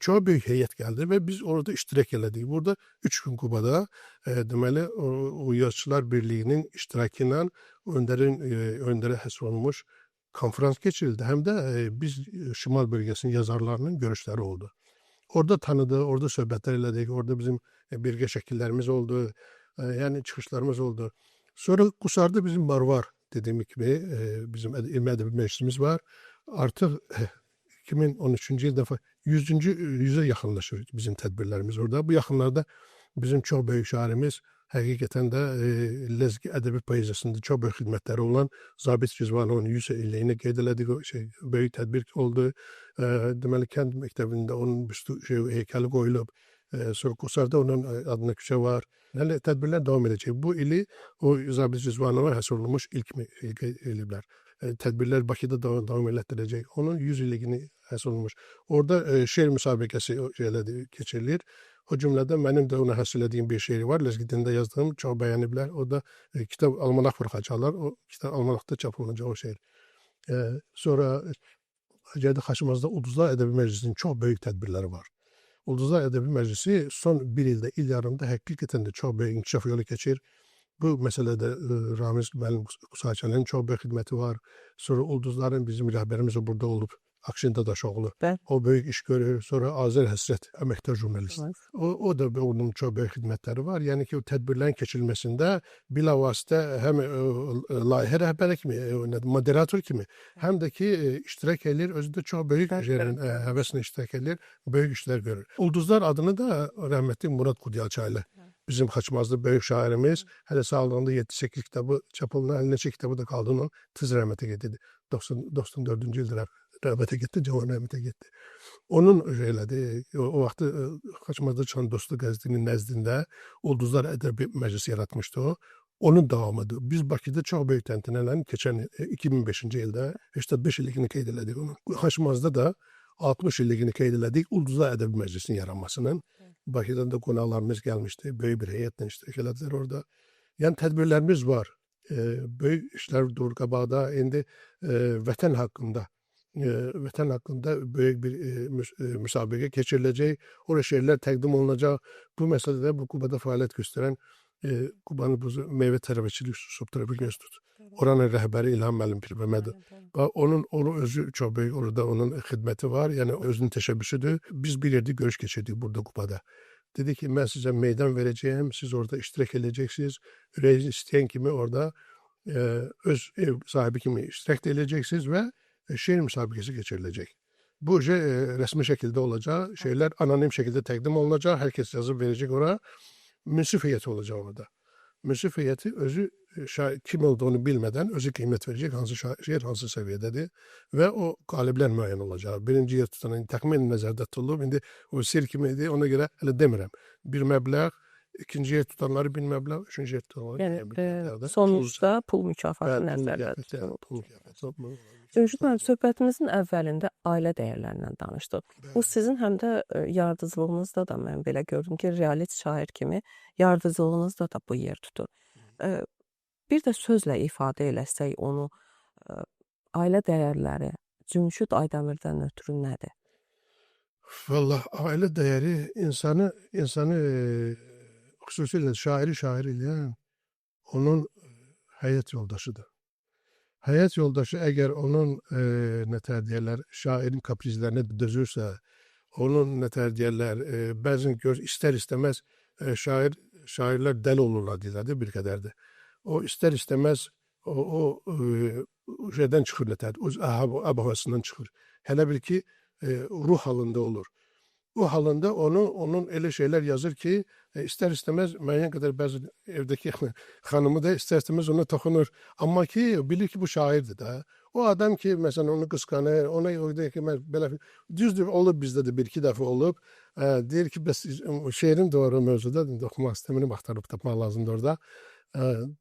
çok büyük heyet geldi ve biz orada iştirak elədik. Burada 3 gün Kuba'da deməli o Yazıçılar Birliği'nin iştirakıyla Önder'e həsr olunmuş konferans geçirildi. Hem de biz Şimal bölgesinin yazarlarının görüşleri oldu. Orada tanıdı, orada söhbətlər elədik. Orada bizim birgə şəkillərimiz oldu. Yani çıkışlarımız oldu. Sonra Qusar'da bizim bar var. Dediğim gibi bizim İlmi Ədəbi Meclisimiz var. Artıq 2013. yılda 100'e yaxınlaşır bizim tədbirlərimiz orada. Bu yaxınlarda bizim çox böyük şairimiz həqiqətən də lezgi ədəbi poeziyasında çox böyük xidmətləri olan Zabit Rizvanovun 100 illiyini qeyd elədik. Böyük tədbir oldu. Deməli kənd məktəbində onun heykəli qoyulub. Sonra Qusar'da onun adına küçə var. Yani tədbirlər davam edəcək. Bu ili o Zabit Rizvanova həsr olunmuş ilk eliblər. Tədbirlər Bakıda davam elətdirəcək. Onun 100 illiyini həsr olunmuş. Orada şeir müsabiqəsi keçirilir. O cümlədə mənim də ona həsr elədiyim bir şeiri var. Lezgi dilində yazdığım çox bəyəniblər. O da kitab Almanaq Fırxaçalar. O kitab Almanaqda çap olunacaq o şeir. Sonra Cədi Xaçmazda Ulduzlar Ədəbi Məclisinin çox böyük tədbirləri var. Ulduzlar Ədəbi Məclisi son bir ildə, il yarımda həqiqətən də çox böyük inkişaf yolu keçir. Bu məsələdə Ramiz müəllim Qusayçanın çox böyük xidməti var. Sonra Ulduzların bizim rəhbərimiz o burada olub. Akşin Dadaşoğlu. Bəli. O böyük iş görür. Sonra Azər Həsrət əməkdar jurnalist. Evet. O da onun çox böyük xidmətləri var. Yəni ki, o tədbirlərin keçirilməsində bilavasitə həm layihə rəhbəri kimi, moderator kimi, həm də ki, iştirak edir. Özü də çox böyük həvəslə iştirak edir. Böyük işlər görür. Ulduzlar adını da rəhmətli Murad Qudyalçaylı, bizim Xaçmazlı böyük şairimiz, hələ sağlığında 7-8 kitabı çapılına, 50 kitabı da qaldı onun, tez rəhmətə getdi. 94-cü ildə rəhmətə getdi, cavan rəhmətə getdi. Onun elədi, o vaxtı Xaçmazda Çan Dostu qəzetinin nəzdində Ulduzlar ədəbi məclisi yaratmışdı o. Onun davamıdır. Biz Bakıda çox böyük təntənələrin keçən 2005-ci ildə 85 illikini qeyd elədik onun. Xaçmazda da 60 illikini qeyd elədik Ulduzlar ədəbi məclisinin yaranmasının. Bakıdan da qonaqlarımız gəlmişdi. Böyük bir heyətlə iştirak elədilər orada. Yəni tədbirlərimiz var. Böyük işlər durur qabaqda. İndi vətən haqqında böyük bir müsabiqə keçiriləcək. Orada şeirlər təqdim olunacaq. Bu məsələdə bu Qubada fəaliyyət göstərən Qubanın Meyvə Tərəvəçilik Subtropik Institutu. Oranın rəhbəri İlham müəllim Pirbəmədir. Onun özü çox böyük orada onun xidməti var. Yəni özünün təşəbbüsüdür. Biz bir yerdə görüş keçirdik burada Qubada. Dedi ki, mən sizə meydan verəcəyəm, siz orada iştirak edəcəksiniz. Ürəyiniz istəyən kimi orada öz ev sahibi kimi iştirak edəcəksiniz və şeir müsabiqəsi keçiriləcək. Bu rəsmi şəkildə olacaq. Şeirlər anonim şəkildə təqdim olunacaq. Hər kəs yazıb verəcək ora. Münsif heyəti olacaq orada. Münsif heyəti özü kim olduğunu bilmədən özü qiymət verəcək, hansı şeir hansı səviyyədədir və o qaliblər müəyyən olacaq. Birinci yer tutan təxmin nəzərdə tutulub, indi o sir kimidir, ona görə hələ demirəm. Bir məbləğ, ikinci yer tutanları bir məbləğ, üçüncü yer tutanları yəni, sonuçda pul mükafatı nəzərdə tutulur. Cümşüd müəllim, söhbətimizin əvvəlində ailə dəyərlərindən danışdıq. Bu sizin həm də yaradıcılığınızda da mən belə gördüm ki, realist şair kimi yaradıcılığınızda da bu yer tutur. Bir də sözlə ifadə eləsək onu, ailə dəyərləri Cümşüd Aydəmirdən ötürü nədir? Vallahi ailə dəyəri insanı xüsusilə şairi şair eləyən onun həyat yoldaşıdır. Həyat yoldaşı əgər onun nətər deyərlər, şairin kaprizlərinə dözürsə, onun nətər deyərlər, bəzən istər-istəməz şairlər dəli olurlar deyirlər bir qədərdir. O istər-istəməz o şeydən çıxır nətər, öz əb-havasından çıxır. Hələ bil ki, ruh halında olur. O halında onun elə şeylər yazır ki, istər-istəməz müəyyən qədər bəzi evdəki xanımı da istər-istəməz ona toxunur. Amma ki, bilir ki, bu şairdir də. O adam ki, məsələn, onu qısqanır, ona deyir ki, belə düzdür, olub bizdə də bir-iki dəfə olub. Deyir ki, bəs şeirin doğru mövzuda oxumaq istəmirim, axtarıb tapmaq lazımdır orada.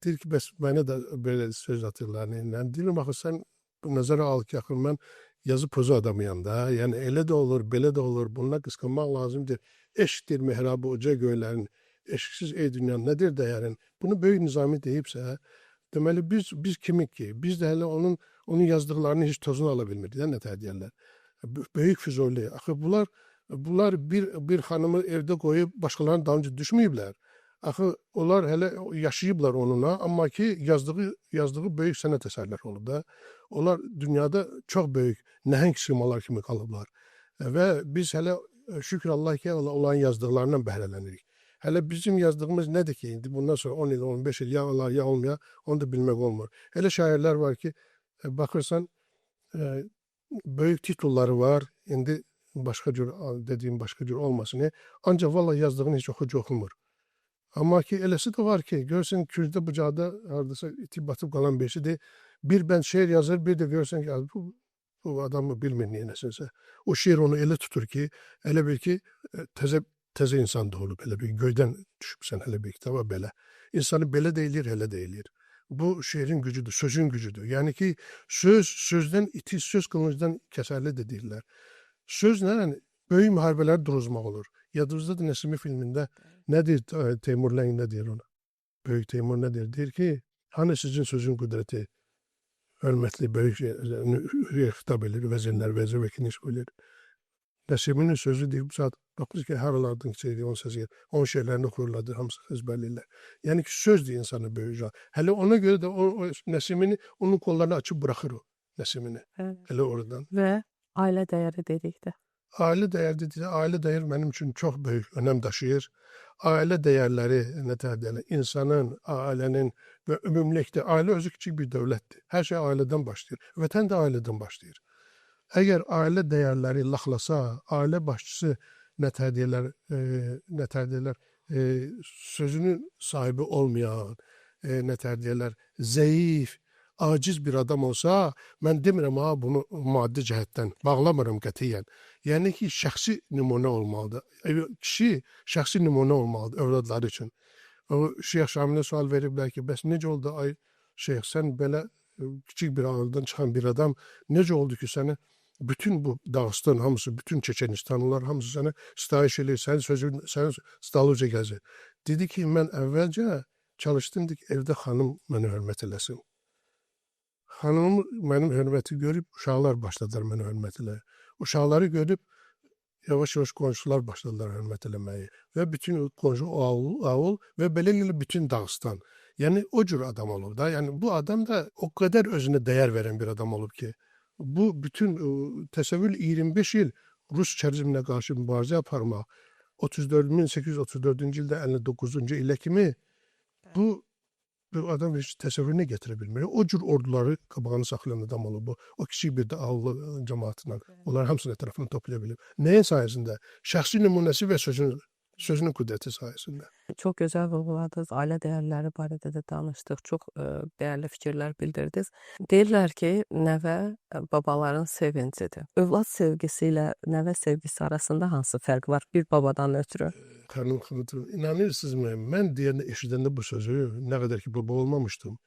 Deyir ki, bəs mənə də belə söz atırlar. Deyirəm, axı, sən nəzərə al ki, axı, mən yazı pozu adamıyam da. Yəni, elə də olur, belə də olur. Bununla qısqanmaq lazımdır. Eşqdir mehrabı uca göylərin. Eşqsiz ey dünya nədir dəyərin? Bunu böyük Nizami deyibsə, deməli, biz kimik ki? Biz də hələ onun yazdıqlarını heç tozunu ala bilmirdik. Nətər deyərlər? Böyük Füzuli. Axı, bunlar bir xanımı evdə qoyub başqalarının dalınca düşməyiblər. Axı, onlar hələ yaşayıblar onunla, amma ki, yazdığı böyük sənət əsərlər olub da. Onlar dünyada çox böyük nəhəng simalar kimi qalıblar. Və biz hələ şükür Allah ki, onların yazdıqlarından bəhrələnirik. Hələ bizim yazdığımız nədir ki, indi bundan sonra 10 il, 15 il ya Allah, ya olmaya, onu da bilmək olmur. Elə şairlər var ki, baxırsan, böyük titulları var, indi başqa cür olmasın. Ancaq valla yazdığını heç oxumur. Amma ki, eləsi də var ki, görsən Kürdə bucaqda haradasa itib batıb qalan birisidir. Bir bənd şeir yazır, bir də görsən ki, bu adamı bilmir neyləsinsə. O şeir onu elə tutur ki, elə bil ki, təzə insan doğulub, elə bil göydən düşübsən, elə bil kitaba belə. İnsanı belə deyilir, elə deyilir. Bu şeirin gücüdür, sözün gücüdür. Yəni ki, sözdən iti, söz qılıncdan kəsərli də deyirlər. Sözlə böyük müharibələr duruzmaq olur. Yadınızda da Nəsimi filmində nədir Teymur Ləng nə deyir ona? Böyük Teymur nə deyir? Deyir ki, hani sizin sözün qüdrəti, hörmətli böyük xitab edir, vəzirlər, vəzir və kiniş bilir. Nəsiminin sözü deyib, Baxırız ki, haralardan keçirik, onun səsi gəlir. Onun şeirlərini oxuyurlardır, hamısı əzbərləyirlər. Yəni ki, sözdür insanı böyüyür. Hələ ona görə də o Nəsimini, onun qollarını açıb buraxır o Nəsimini. Bəli. Elə oradan. Və ailə dəyəri dedikdə. Ailə dəyəri dedikdə, ailə dəyəri mənim üçün çox böyük önəm daşıyır. Ailə dəyərləri, nətər deyirlər, insanın, ailənin və ümumilikdə ailə özü kiçik bir dövlətdir. Hər şey ailədən başlayır. Vətən də ailədən başlayır. Əgər ailə dəyərləri laxlasa, ailə başçısı nətər deyirlər, sözünün sahibi olmayan, nətər deyirlər, zəif, aciz bir adam olsa, mən demirəm ha bunu maddi cəhətdən bağlamıram qətiyyən. Yəni ki, şəxsi nümunə olmalıdır. Kişi şəxsi nümunə olmalıdır övladları üçün. O Şeyx Şamilə sual veriblər ki, bəs necə oldu ay Şeyx, sən belə kiçik bir ailədən çıxan bir adam, necə oldu ki, sənə bütün bu Dağıstan hamısı, bütün Çeçenistanlılar hamısı sənə sitayiş edir, sənin stalıca gəzir. Dedi ki, mən əvvəlcə çalışdım ki, evdə xanım mənə hörmət eləsin. Xanım mənim hörməti görüb, uşaqlar başladılar mənə hörmət eləyə. Uşaqları görüb, yavaş-yavaş qonşular başladılar hörmət eləməyi. Və bütün qonşu ağul və beləliklə bütün Dağıstan. Yəni, o cür adam olub da. Yəni, bu adam da o qədər özünə dəyər verən bir adam olub ki, bu bütün təsəvvür 25 il Rus çərziminə qarşı mübarizə aparmaq, 1834-cü ildə 59-cu illə kimi bu adam heç təsəvvürünə gətirə bilmir. O cür orduları qabağını saxlayan adam olub bu. O kiçik bir də ağlı cəmaatla. Onlar hamısını ətrafını toplaya bilib. Nəyin sayəsində? Şəxsi nümunəsi və sözünün qüdrəti sayəsində. Çox gözəl vurğuladınız. Ailə dəyərləri barədə də danışdıq. Çox dəyərli fikirlər bildirdiniz. Deyirlər ki, nəvə babaların sevincidir. Övlad sevgisi ilə nəvə sevgisi arasında hansı fərq var bir babadan ötürü? Xanım, inanırsınızmı? Mən deyəndə, eşidəndə bu sözü, nə qədər ki baba olmamışdım,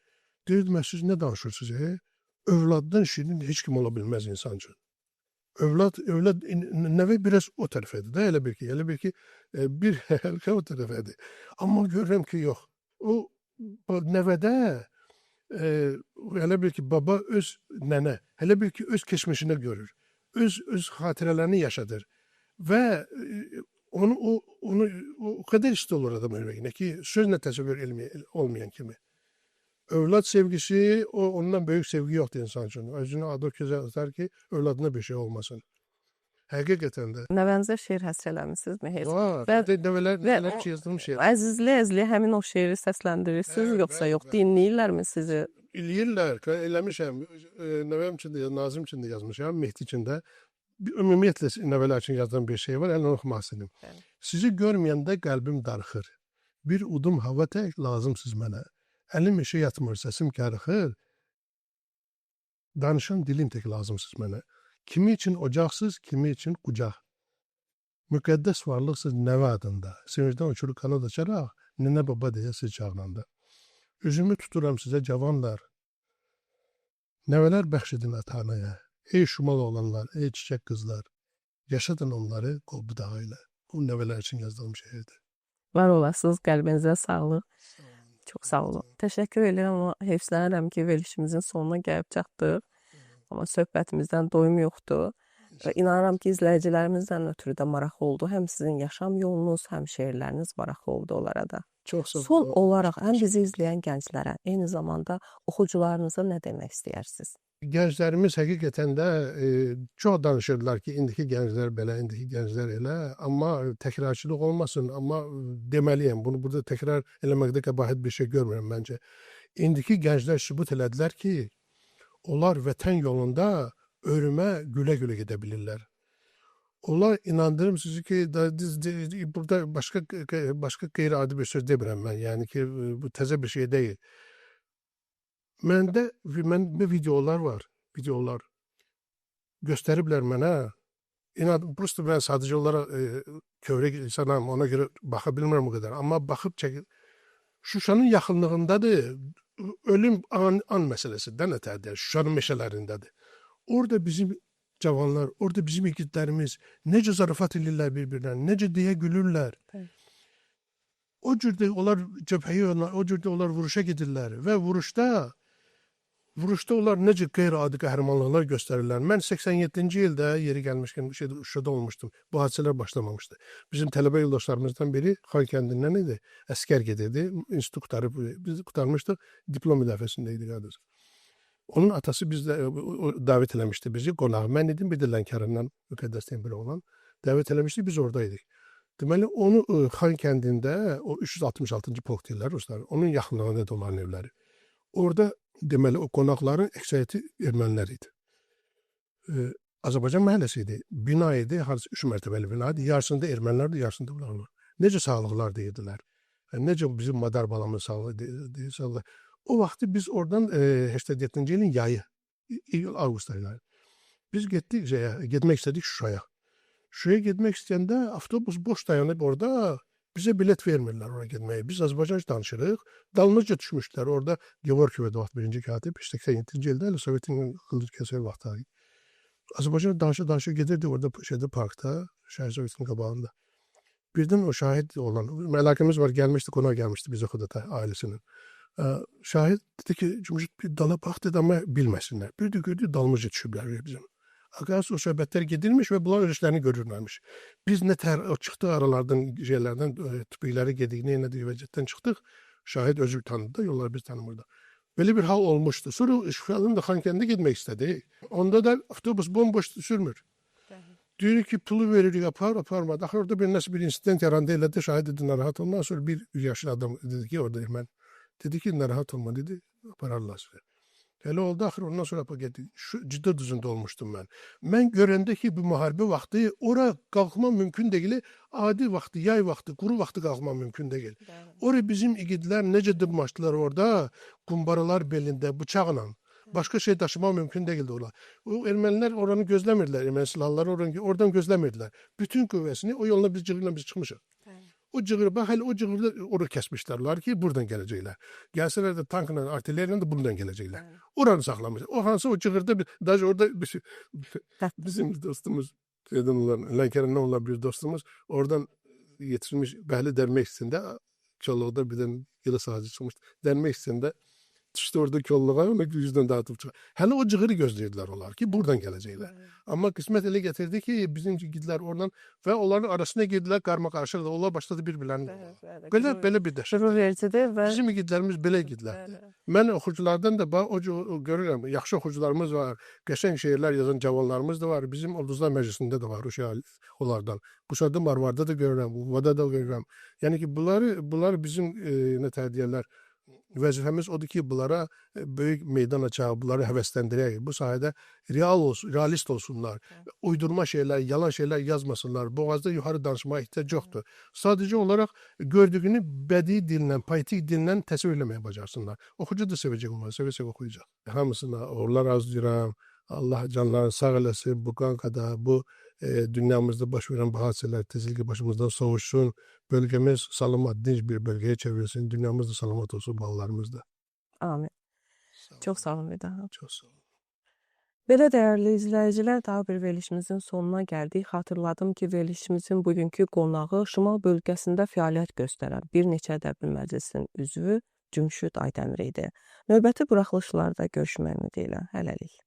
deyirdim, siz nə danışırsınız? Övladdan şirin heç kim ola bilməz insan üçün. Övlad, nəvə biraz o tərəfədir də, elə bil ki, bir həlqə o tərəfədir. Amma görürəm ki, yox. O nəvədə, elə bil ki, baba öz nənə, elə bil ki, öz keçmişini görür. Öz xatirələrini yaşadır. Və onu o qədər isti olur adam ölməyinə ki, sözlə təsəvvür olmayan kimi. Övlad sevgisi, ondan böyük sevgi yoxdur insan üçün. Özünü adı gözəl atar ki, övladına bir şey olmasın. Həqiqətən də. Nəvənizə şeir həsr eləmisinizmi heç? Nəvələr ki, yazdığım şeir. Əzizli həmin o şeiri səsləndirirsiniz, yoxsa yox, dinləyirlərmi sizi? İləyirlər, eləmişəm. Nəvəm üçün də, Nazım üçün də yazmışam, Mehdi üçün də. Ümumiyyətlə nəvələr üçün yazdığım bir şey var, əlini oxumaq istədim. Sizi görməyəndə qəlbim darıxır. Bir udum hava tək lazımsız mənə. Əlim işə yatmır, səsim qarıxır. Danışan dilim tək lazımsız mənə. Kimi üçün ocaqsız, kimi üçün qucaq. Müqəddəs varlıqsız nəvə adında. Sevincdən uçurur kanad açaraq, nənə baba deyə siz çağıranda. Üzümü tuturam sizə cavanlar. Nəvələr bəxş edin ata-anaya. Ey şumal olanlar, ey çiçək qızlar. Yaşadın onları qol budağı ilə. Bu nəvələr üçün yazdığım şeirdir. Var olasınız, qəlbinizə sağlıq. Çox sağ olun. Təşəkkür edirəm, amma heyfslənirəm ki, verilişimizin sonuna gəlib çatdıq. Amma söhbətimizdən doyum yoxdur. Və inanıram ki, izləyicilərimizdən ötürü də maraqlı oldu. Həm sizin yaşam yolunuz, həm şeirləriniz maraqlı oldu onlara da. Çox sağ olun. Son olaraq həm bizi izləyən gənclərə, eyni zamanda oxucularınıza nə demək istəyirsiniz? Gənclərimiz həqiqətən də çox danışırlar ki, indiki gənclər belə, indiki gənclər elə. Amma təkrarçılıq olmasın, amma deməliyəm. Bunu burada təkrar eləməkdə qəbahət bir şey görmürəm məncə. İndiki gənclər sübut elədilər ki, onlar vətən yolunda ölümə gülə-gülə gedə bilirlər. Onlar inandırım sizi ki, burada başqa qeyri-adi bir söz demirəm mən. Yəni ki, bu təzə bir şey deyil. Məndə videolar var, videolar. Göstəriblər mənə. Prosto mən sadəcə olaraq kövrək insanam, ona görə baxa bilmirəm o qədər. Amma baxıb çəkil. Şuşanın yaxınlığındadır, ölüm an məsələsindən ötədir, Şuşanın meşələrindədir. Orada bizim cavanlar, orada bizim igidlərimiz necə zarafat edirlər bir-birinə, necə deyə gülürlər. O cürdə onlar cəbhəyə, o cürdə onlar vuruşa gedirlər və vuruşda vuruşda onlar necə qeyri-adi qəhrəmanlıqlar göstərirlər. Mən 87-ci ildə yeri gəlmişkən Şuşada olmuşdum. Bu hadisələr başlamamışdı. Bizim tələbə yoldaşlarımızdan biri Xankəndindən idi. Əskər gedirdi. İnstitut qurtarıb, biz qurtarmışdıq. Diplom müdafiəsində idi qardaş. Onun atası bizdə dəvət eləmişdi bizi qonaq. Mən idim, bir də Lənkərindən müqəddəsdən biri olan. Dəvət eləmişdi, biz oradaydıq. Deməli, onu Xankəndində, o 366-cı polk deyirlər ruslar, onun yaxınlığında da onların evləri. Orada deməli, o qonaqların əksəriyyəti ermənilər idi. Azərbaycan məhəlləsi idi. Bina idi, harası 3 mərtəbəli bina idi. Yarısında ermənilərdir, yarısında bunlar. Necə sağlıqlar deyirdilər. Necə bizim madar balamız sağlıqlar. O vaxtı biz oradan 87-ci ilin yayı, iyul, avqust ayları. Biz getmək istədik Şuşaya. Şuşaya getmək istəyəndə avtobus boş dayanıb orada, bizə bilet vermirlər oraya getməyə. Biz Azərbaycanca danışırıq. Dalımızca düşmüşlər. Orada Gevorkiyevdə vaxt birinci katib, 87-ci ildə elə Sovetin qılınc kəsər vaxtı. Azərbaycanca danışır gedirdi orada parkda, Şəhər Sovetinin qabağında. Birdən o şahid olan, əlaqəmiz var, gəlmişdi, qonaq gəlmişdi bizə Xudata ailəsinin. Şahid dedi ki, Cümşüd bir dala bax dedi, amma bilməsinlər. Bir də gördük, dalımızca düşüblər bizim. Arkadaş o söhbətlər gedilmiş və bunlar ölüşlərini görürlərmiş. Biz nə çıxdıq aralardan, şeylərdən, tüpükləri gedik, nə vəziyyətdən çıxdıq. Şahid özü tanıdı, yollar biz tanımırdı. Belə bir hal olmuşdu. Sonra Şuşanın da Xankəndə getmək istədi. Onda da avtobus bomboş sürmür. Deyir ki, pulu veririk, aparmadı. Axı orada bir insident yarandı, elədi, şahid dedi, narahat olma. Sonra bir yaşlı adam dedi ki, orada ermən. Dedi ki, narahat olma, dedi, apararlar sizə. Elə oldu, axır ondan sonra ciddi düzündə olmuşdum mən. Mən görəndə ki, bu müharibə vaxtı ora qalxma mümkün deyil. Adi vaxtı, yay vaxtı, quru vaxtı qalxma mümkün deyil. Ora bizim igidlər necə dırmaşdılar orada, qumbaralar belində, bıçaqla. Başqa şey daşımaq mümkün deyildi ola. O ermənilər oranı gözləmirdilər, erməni silahları oradan gözləmirdilər. Bütün qüvvəsini o yolla biz çıxmışıq. O cığır, bax, hələ o cığırda orada kəsmişlərlər ki, buradan gələcəklər. Gəlsələr də tankla, artilleriya da buradan gələcəklər. Oranı saxlamışlar. O hansı o cığırda, daha orada bizim dostumuz, Lənkərindən olan bir dostumuz, oradan yetişmiş Bəhli dərmək istəyəndə, Çolluqda birdən yılı sahacı çıxmışdı. Dərmək istəyəndə düşdü orada kolluğa, onu yüzdən dağıtıb çıxır. Hələ o cığırı gözləyirdilər onlar ki, buradan gələcəklər. Amma qismət elə gətirdi ki, bizim gidlər oradan və onların arasına girdilər, qarma qarışıqda. Onlar başladı bir-birlərini. Belə bir dəhşət. Bizim igidlərimiz belə igidlərdir. Mən oxuculardan da görürəm, yaxşı oxucularımız var, qəşəng şeirlər yazan cavanlarımız da var. Bizim Ulduzlar Məclisində də var o onlardan. Bu sırada Marvarda da görürəm, Uvada da görürəm. Yəni ki, bunlar bizim nə deyirlər, vəzifəmiz odur ki, bunlara böyük meydan açaq, bunları həvəsləndirək. Bu sahədə realist olsunlar. Uydurma şeylər, yalan şeylər yazmasınlar. Boğazda yuxarı danışmağa ehtiyac yoxdur. Sadəcə olaraq gördüyünü bədii dillə, poetik dillə təsvir eləməyə bacarsınlar. Oxucu da sevəcək onları, sevəcək oxuyacaq. Hamısına uğurlar arzulayıram. Allah canlarını sağ eləsin. Bu qankada, bu dünyamızda baş verən bu hadisələr tezliklə başımızdan soğuşsun. Bölgəmiz salamat, dinc bir bölgəyə çevrilsin. Dünyamız da salamat olsun, balalarımız da. Amin. Çox sağ olun Vida. Çox sağ olun. Belə dəyərli izləyicilər, daha bir verilişimizin sonuna gəldik. Xatırladım ki, verilişimizin bugünkü qonağı Şimal bölgəsində fəaliyyət göstərən bir neçə ədəbi məclisin üzvü Cümşüd Aydəmir idi. Növbəti buraxılışlarda görüşmək ümidi ilə. Hələlik.